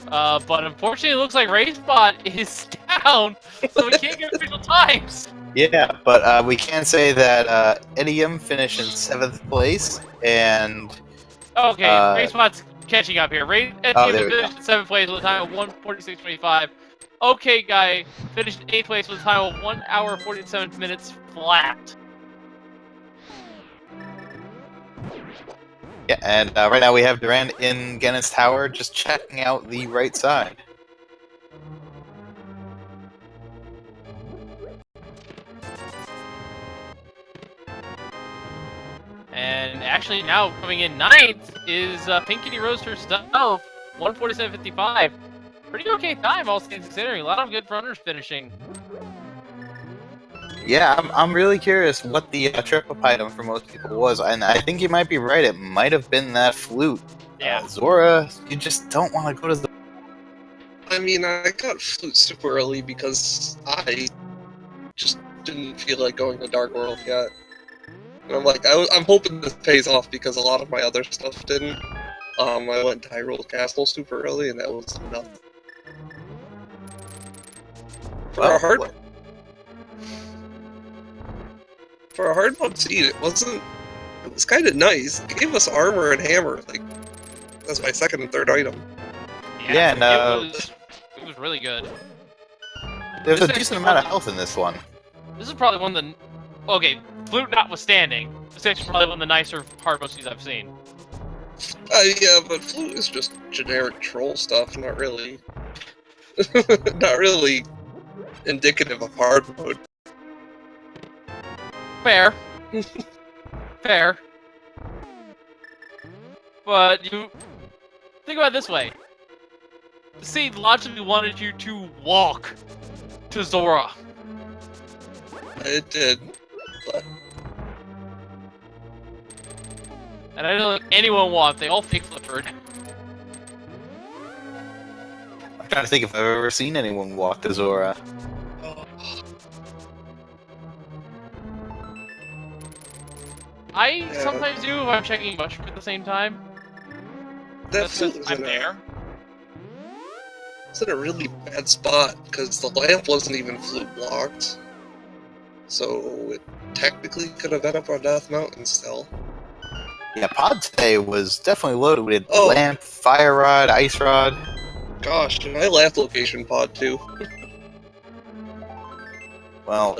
But unfortunately, it looks like RaceBot is down, so we can't get official times. Yeah, but we can say that Idiom finished in 7th place, and Okay, RaceBot's catching up here. there we finished in 7th place with a time of 1:46.25. Okay, guy finished in 8th place with a time of 1 hour 47 minutes flat. yeah, and right now we have Durand in Gannon's Tower, just checking out the right side. And actually, now coming in 9th is Pinkity Rose herself, 1:47.55. Pretty okay time, all things considering. A lot of good runners finishing. Yeah, I'm really curious what the trip-up item for most people was, and I think you might be right. It might have been that flute. Yeah. Zora, you just don't want to go to the... I mean, I got flute super early because I just didn't feel like going to Dark World yet. And I'm like, I'm hoping this pays off because a lot of my other stuff didn't. I went to Hyrule Castle super early, and that was enough. For a hard mode seed, it was kind of nice. It gave us armor and hammer. Like, that's my second and third item. Yeah, and it was really good. There's a decent amount of health in this one. This is probably one of the... Okay, flute notwithstanding, this is actually probably one of the nicer hard mode seeds I've seen. Yeah, but flute is just generic troll stuff, not really... not really indicative of hard mode. Fair. Fair. But you... Think about it this way. The seed logically wanted you to walk to Zora. It did, but... And I don't think anyone walked, they all fake flippered. I'm trying to think if I've ever seen anyone walk to Zora. I sometimes do if I'm checking mushroom at the same time. That flute was I'm there. It's in a really bad spot, because the lamp wasn't even flute blocked. So it technically could have been up on Death Mountain still. Yeah, pod today was definitely loaded with lamp, fire rod, ice rod. Gosh, and I left location pod too. Well,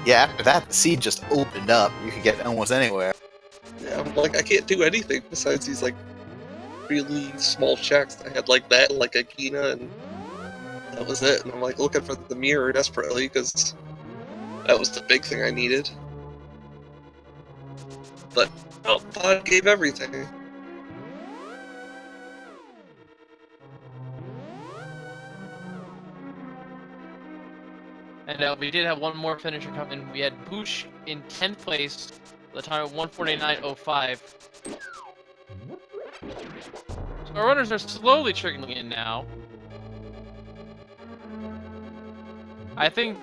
yeah, after that, the seed just opened up. You could get almost anywhere. Yeah, I'm like, I can't do anything besides these, like, really small checks. I had, like, that, like, a Kina, and that was it. And I'm, like, looking for the mirror desperately, because that was the big thing I needed. But, no, pod gave everything. And we did have one more finisher come in. We had Boosh in 10th place The time of 1:49:05. So our runners are slowly trickling in now. I think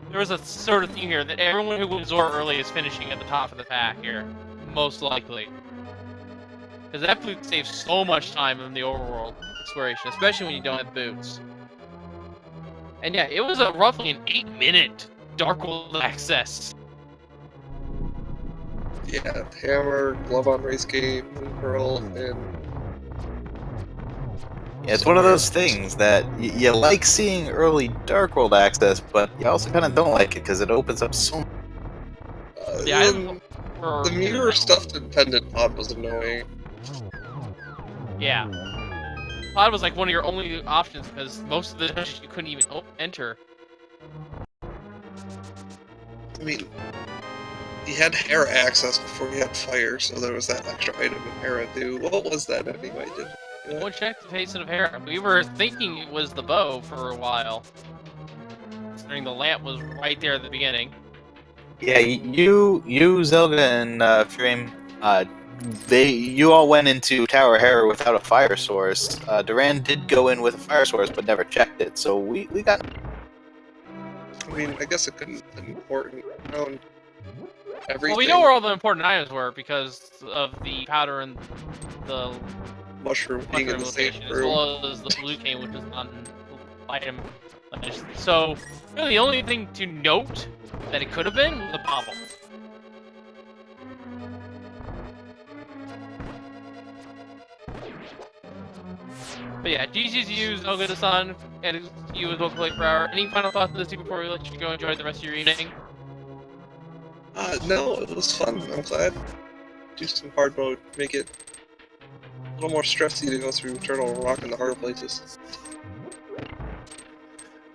there was a sort of theme here that everyone who wins Zora early is finishing at the top of the pack here. Most likely. Because that boot saves so much time in the overworld exploration, especially when you don't have boots. And yeah, it was roughly an 8-minute Dark World access. Yeah, Hammer, Glove on Race Game, Pearl, and Yeah, it's one of those things that you like seeing early Dark World access, but you also kind of don't like it because it opens up so much. Yeah, and the mirror stuffed independent pod was annoying. Yeah. Pod was like one of your only options because most of the dungeons you couldn't even enter. I mean, you had Hera access before you had fire, so there was that extra item in Hera too. What was that anyway? One check the face of Hera. We were thinking it was the bow for a while. Considering the lamp was right there at the beginning. Yeah, you, Zelda, and Frame, you all went into Tower Hera without a fire source. Duran did go in with a fire source, but never checked it. So we got. I mean, I guess it couldn't have been important. Around everything. Well, we know where all the important items were because of the powder and the mushroom being in the same location, as room. well as the blue cane, which is on item. So, really, the only thing to note that it could have been was the bobble. But yeah, GG's you, Zelda the Sun, and you as well, Play for Hour. Any final thoughts on this before we let you go enjoy the rest of your evening? No, it was fun. I'm glad. Do some hard mode, make it a little more stressy to go through Eternal Rock in the harder places.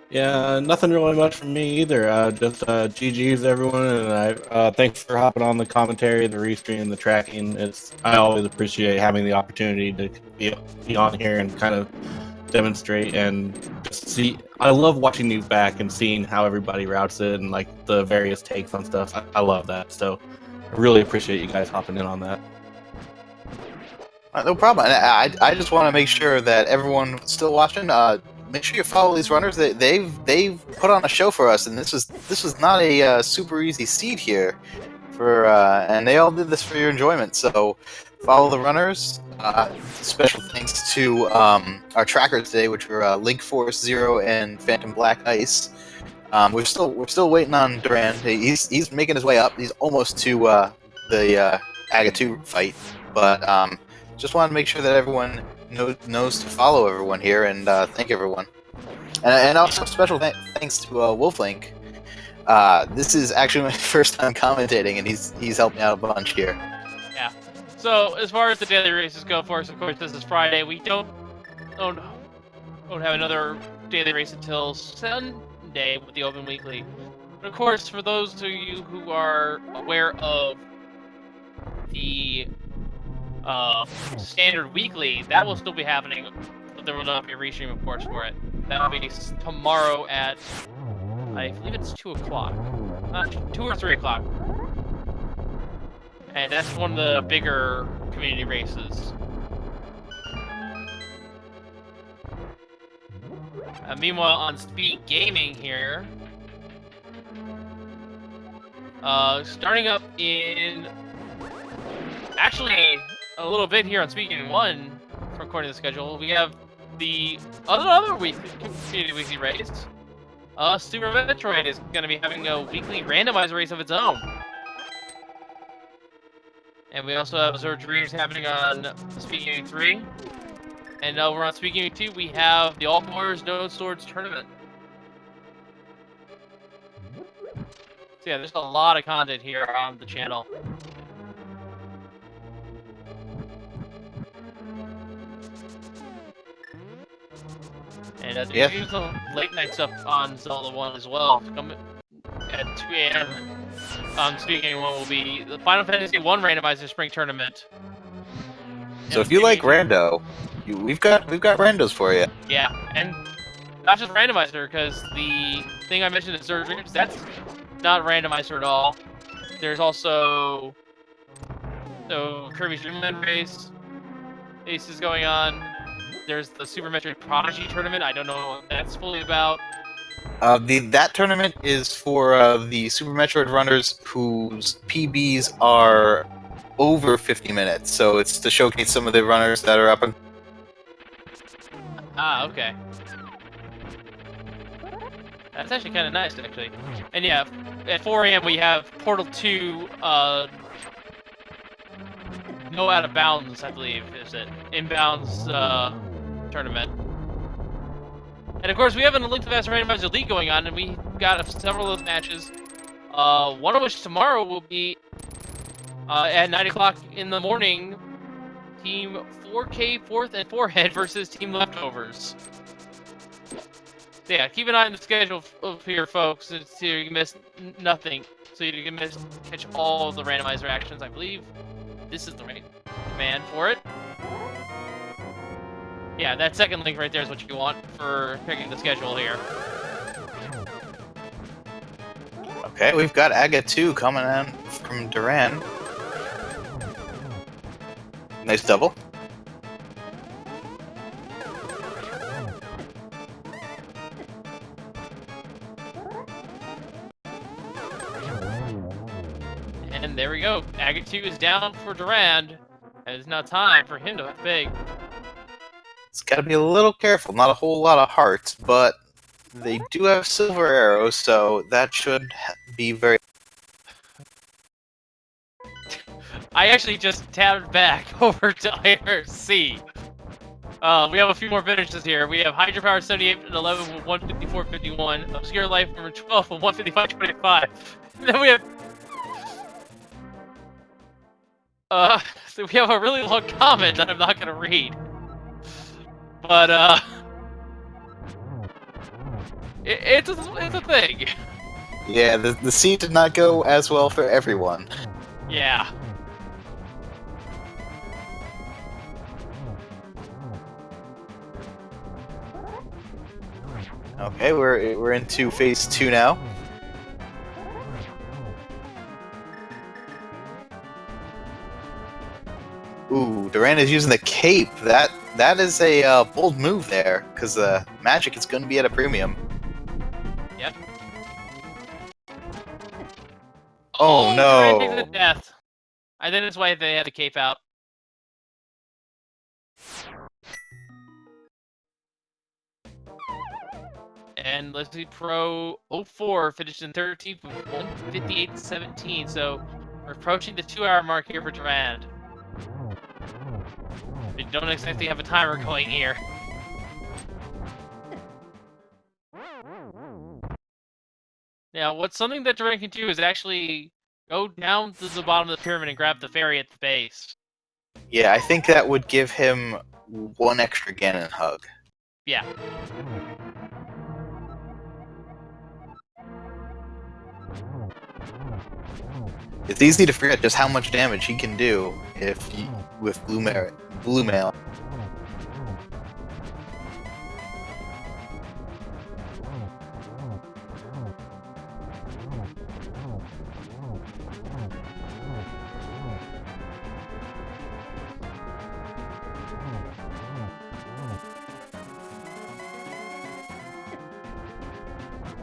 Yeah, nothing really much from me either. Just GG's everyone, and I thanks for hopping on the commentary, the restream, the tracking. I always appreciate having the opportunity to be on here and kind of demonstrate and just see. I love watching these back and seeing how everybody routes it and like the various takes on stuff. I love that, so I really appreciate you guys hopping in on that. No problem. I just want to make sure that everyone still watching. Make sure you follow these runners. They've put on a show for us, and this was not a super easy seed here, and they all did this for your enjoyment. So follow the runners. Special thanks to our trackers today, which were Link Force Zero and Phantom Black Ice. We're still waiting on Duran. He's making his way up. He's almost to the Agatu fight, but just wanted to make sure that everyone knows to follow everyone here and thank everyone. And also special thanks to Wolflink. This is actually my first time commentating, and he's helped me out a bunch here. Yeah. So as far as the daily races go for us, of course, this is Friday. We don't have another daily race until Sunday with the Open Weekly. But of course, for those of you who are aware of the standard weekly, that will still be happening, but there will not be a restream, of course, for it. That will be tomorrow at, I believe it's 2 o'clock. Not 2 or 3 o'clock. And that's one of the bigger community races. Meanwhile, on Speed Gaming here, starting up in, actually, a little bit here on Speed Gaming 1, according to the schedule, we have the other community weekly race. Super Metroid is going to be having a weekly randomizer race of its own. And we also have Zero Dreams happening on Speed Gaming 3. And over on Speed Gaming 2, we have the All Warriors No Swords Tournament. So yeah, there's a lot of content here on the channel. And there's some late night stuff on Zelda 1 as well. Coming at 2 a.m. on Speed Gaming 1 will be the Final Fantasy 1 Randomizer Spring Tournament. So if you like Rando, we've got randos for you. Yeah, and not just randomizer, because the thing I mentioned in Zero Dreams, that's not randomizer at all. There's also Kirby's Dream Land race is going on. There's the Super Metroid Prodigy tournament. I don't know what that's fully about. That tournament is for the Super Metroid runners whose PBs are over 50 minutes. So it's to showcase some of the runners that are up and. Ah, okay. That's actually kind of nice, actually. And yeah, at 4 a.m. we have Portal 2, no Out of Bounds, I believe, is it? Inbounds, tournament. And of course, we have an Link to the Past Randomizer League going on, and we got several of those matches. One of which tomorrow will be at 9 o'clock in the morning. Team 4K, 4th, and Forehead versus Team Leftovers. So yeah, keep an eye on the schedule here, folks, so you can miss nothing. So you can catch all of the randomizer actions. I believe this is the right command for it. Yeah, that second link right there is what you want for checking the schedule here. Okay, we've got Aga 2 coming in from Duran. Nice double. And there we go. Agate 2 is down for Durand. And it's now time for him to hit big. It's got to be a little careful. Not a whole lot of hearts, but they do have silver arrows, so that should be very. I actually just tabbed back over to IRC. We have a few more finishes here. We have Hydropower 78 and 11 with 154.51. Obscure Life number 12 with 155.25. And then we have so we have a really long comment that I'm not gonna read. But it's a thing. Yeah, the scene did not go as well for everyone. Yeah. Okay, we're into phase 2 now. Ooh, Duran is using the cape. That is a bold move there, because magic is going to be at a premium. Yep. Oh, Duran takes no! a death. I think that's why they had the cape out. And let's see, Pro 04 finished in 13th with 158.17, so we're approaching the 2-hour mark here for Durand. We don't exactly have a timer going here. Now, what's something that Durand can do is actually go down to the bottom of the pyramid and grab the fairy at the base. Yeah, I think that would give him one extra Ganon hug. Yeah. It's easy to forget just how much damage he can do with Blue Mail.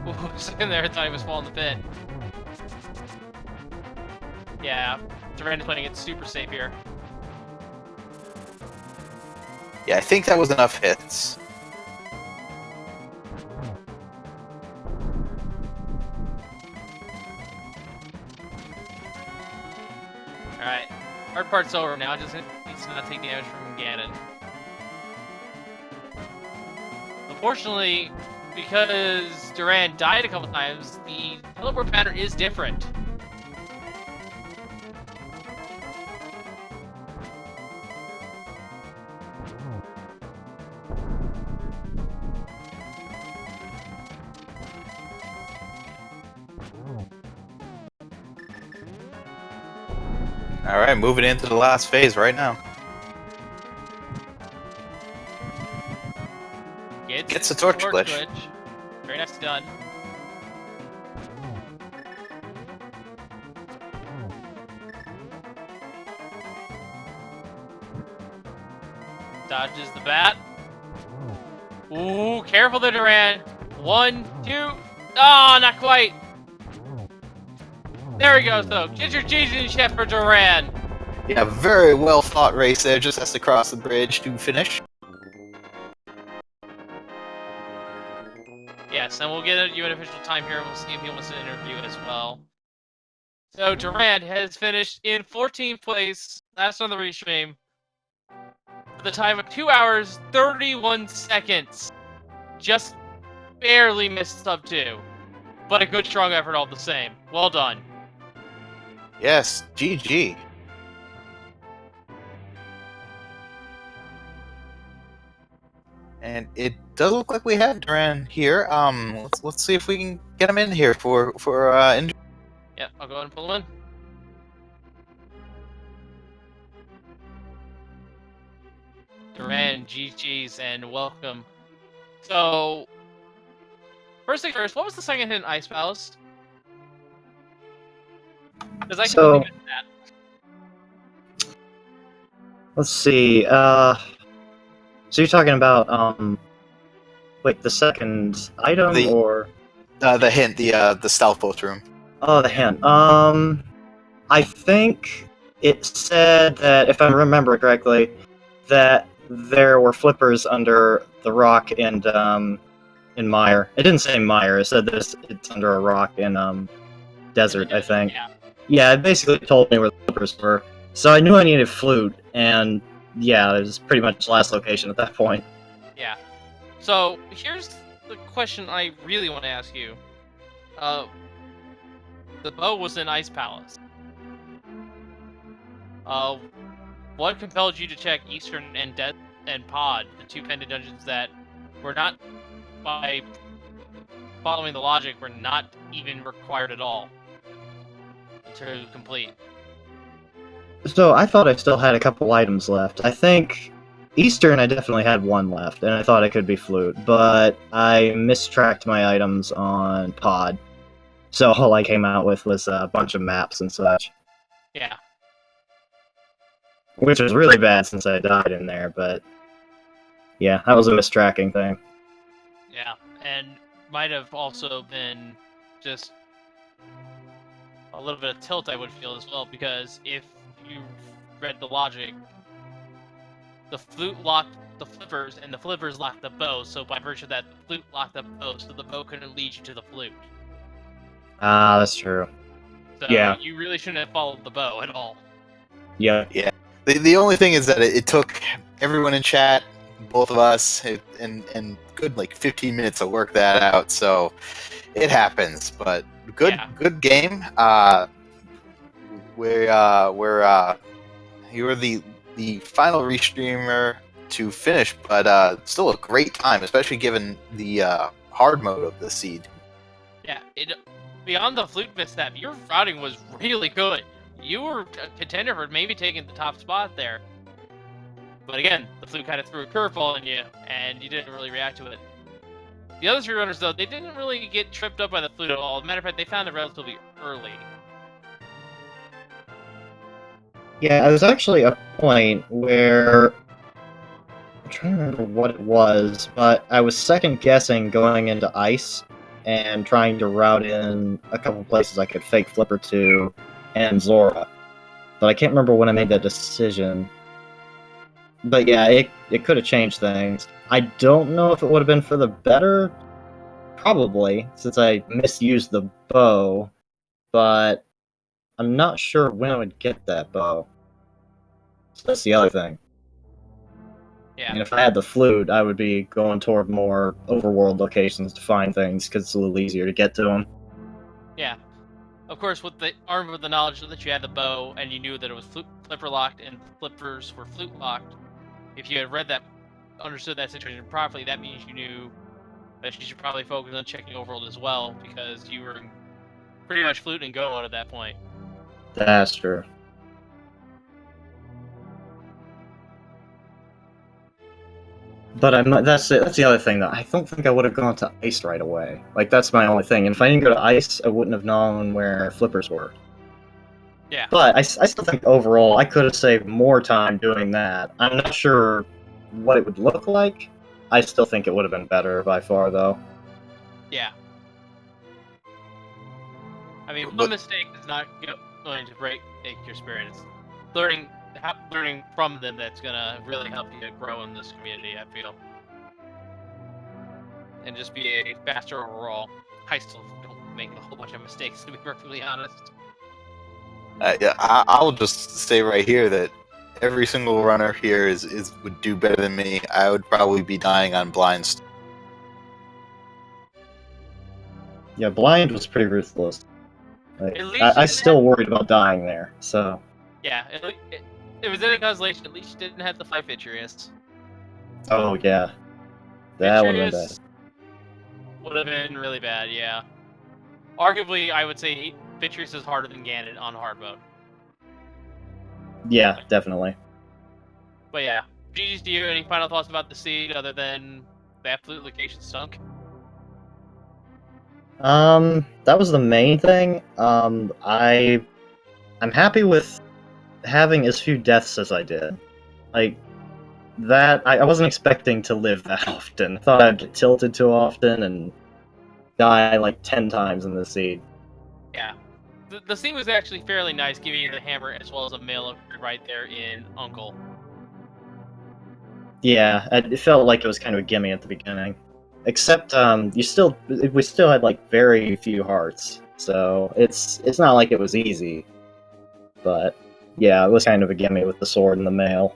Ooh, sitting there, I thought he was falling in the pit. Yeah, Durand is playing it super safe here. Yeah, I think that was enough hits. Alright, hard part's over now, just needs to not take damage from Ganon. Unfortunately, because Durand died a couple times, the teleport pattern is different. Alright, moving into the last phase right now. Gets the torch glitch. Very nice done. Dodges the bat. Ooh, careful there, Duran. 1, 2. Oh, not quite. There he goes, though. Get your G's in check for Duran. Yeah, very well fought race there. Just has to cross the bridge to finish. Yes, and we'll get you an official time here. We'll see if he wants to interview as well. So Durant has finished in 14th place, last on the restream, for the time of 2 hours, 31 seconds. Just barely missed sub 2. But a good, strong effort all the same. Well done. Yes, GG. And it does look like we have Duran here. Let's see if we can get him in here for interview. Yeah, I'll go ahead and pull him in. Duran, GG's, and welcome. So, first thing first, what was the second hit in Ice Palace? Because I So- completely missed that. Let's see. So you're talking about wait, the second item The- or The hint, the stealth boat room. the hint. I think it said that, if I remember correctly, that there were flippers under the rock and in Mire. It didn't say Mire. It said that it's under a rock in desert. I think. Yeah. Yeah, it basically told me where the flippers were. So I knew I needed flute, and yeah, it was pretty much the last location at that point. Yeah. So here's the question I really want to ask you. The bow was in Ice Palace. What compelled you to check Eastern and Pod, the two pendant dungeons that were not, by following the logic, were not even required at all to complete? So I thought I still had a couple items left. I think Eastern I definitely had one left, and I thought it could be flute, but I mistracked my items on Pod. So all I came out with was a bunch of maps and such, Yeah. which was really bad since I died in there, but yeah, that was a mistracking thing. Yeah, and might have also been just a little bit of tilt, I would feel as well, because if you read the logic, the flute locked the flippers, and the flippers locked the bow, so by virtue of that, the flute locked the bow, so the bow couldn't lead you to the flute. Ah, that's true. So Yeah. you really shouldn't have followed the bow at all. Yeah. The only thing is that it took everyone in chat, both of us, and good like 15 minutes to work that out. So it happens, but good game. You were the final restreamer to finish, but still a great time, especially given the hard mode of the seed. Yeah, beyond the flute misstep, your routing was really good. You were a contender for maybe taking the top spot there. But again, the flute kind of threw a curveball in you, and you didn't really react to it. The other three runners, though, they didn't really get tripped up by the flute at all. As a matter of fact, they found it relatively early. Yeah, there was actually a point where I'm trying to remember what it was, but I was second guessing going into ice and trying to route in a couple places I could fake flipper to and Zora. But I can't remember when I made that decision. But yeah, it could have changed things. I don't know if it would have been for the better. Probably, since I misused the bow. But I'm not sure when I would get that bow. So that's the other thing. Yeah. And if I had the flute, I would be going toward more overworld locations to find things, because it's a little easier to get to them. Yeah. Of course, with the armed with the knowledge that you had the bow and you knew that it was flipper locked and flippers were flute locked, if you had read that, understood that situation properly, that means you knew that you should probably focus on checking overworld as well, because you were pretty much flute and go mode at that point. That's true. But I'm not, that's the other thing, though. I don't think I would have gone to ice right away. Like, that's my only thing. And if I didn't go to ice, I wouldn't have known where flippers were. Yeah. But I still think overall, I could have saved more time doing that. I'm not sure what it would look like, I still think it would have been better by far, though. Yeah. I mean, one But- mistake is not going to make your spirit. It's learning from them that's gonna really help you grow in this community, I feel. And just be a faster overall. I still don't make a whole bunch of mistakes, to be perfectly honest. Yeah, I'll just say right here that every single runner here would do better than me. I would probably be dying on blinds. Yeah, blind was pretty ruthless. Like, At least I you still worried about dying there, so... Yeah, it was in a constellation. At least you didn't have to fight Vitreous. Oh, yeah. That would have been bad. Vitreous would have been really bad, yeah. Arguably, I would say Vitreous is harder than Ganon on hard mode. Yeah, definitely. But yeah, GG's to you. Any final thoughts about the seed other than the absolute location stunk? That was the main thing. I'm happy with having as few deaths as I did. Like, that, I wasn't expecting to live that often. I thought I'd get tilted too often and die like 10 times in the seed. Yeah. The scene was actually fairly nice, giving you the hammer as well as a mail upgrade right there in Uncle. Yeah, it felt like it was kind of a gimme at the beginning. Except, we still had like very few hearts, so it's not like it was easy. But yeah, it was kind of a gimme with the sword and the mail.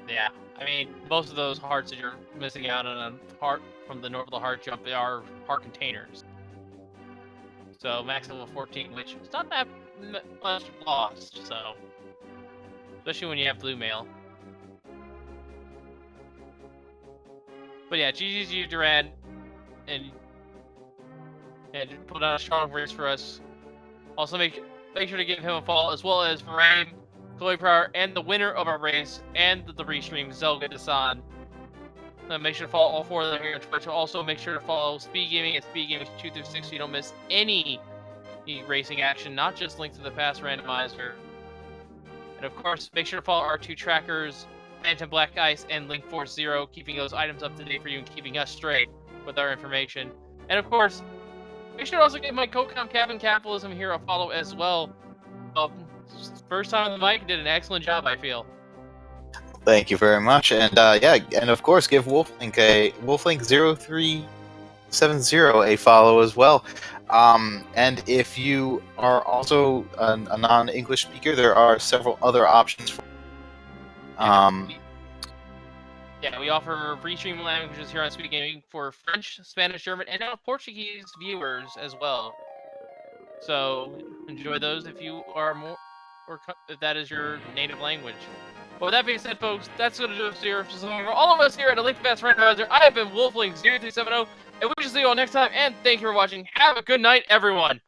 Yeah, I mean, most of those hearts that you're missing out on a heart from the normal heart jump are heart containers. So max level 14, which is not that much lost, so... Especially when you have blue mail. But yeah, GG's you, Durand, and put out a strong race for us. Also make sure to give him a follow, as well as Varane, Chloe Pryor, and the winner of our race, and the restream, Zelga Dasan. Make sure to follow all four of them here on Twitch. Also, make sure to follow Speed Gaming at Speed Gaming 2 through 6 so you don't miss any racing action, not just Link to the Past Randomizer. And of course, make sure to follow our two trackers, Phantom Black Ice and Link Force Zero, keeping those items up to date for you and keeping us straight with our information. And of course, make sure to also give my co-com Cabin Capitalism here a follow as well. First time on the mic, did an excellent job, I feel. Thank you very much, and yeah, and of course, give Wolflink0370 a follow as well. And if you are also a non-English speaker, there are several other options. Yeah, we offer restream languages here on Speed Gaming for French, Spanish, German, and now Portuguese viewers as well. So enjoy those if you are more, or if that is your native language. But with that being said, folks, that's going to do it here for all of us here at Link to the Past Randomizer. I have been Wolflink0370, and we will see you all next time. And thank you for watching. Have a good night, everyone.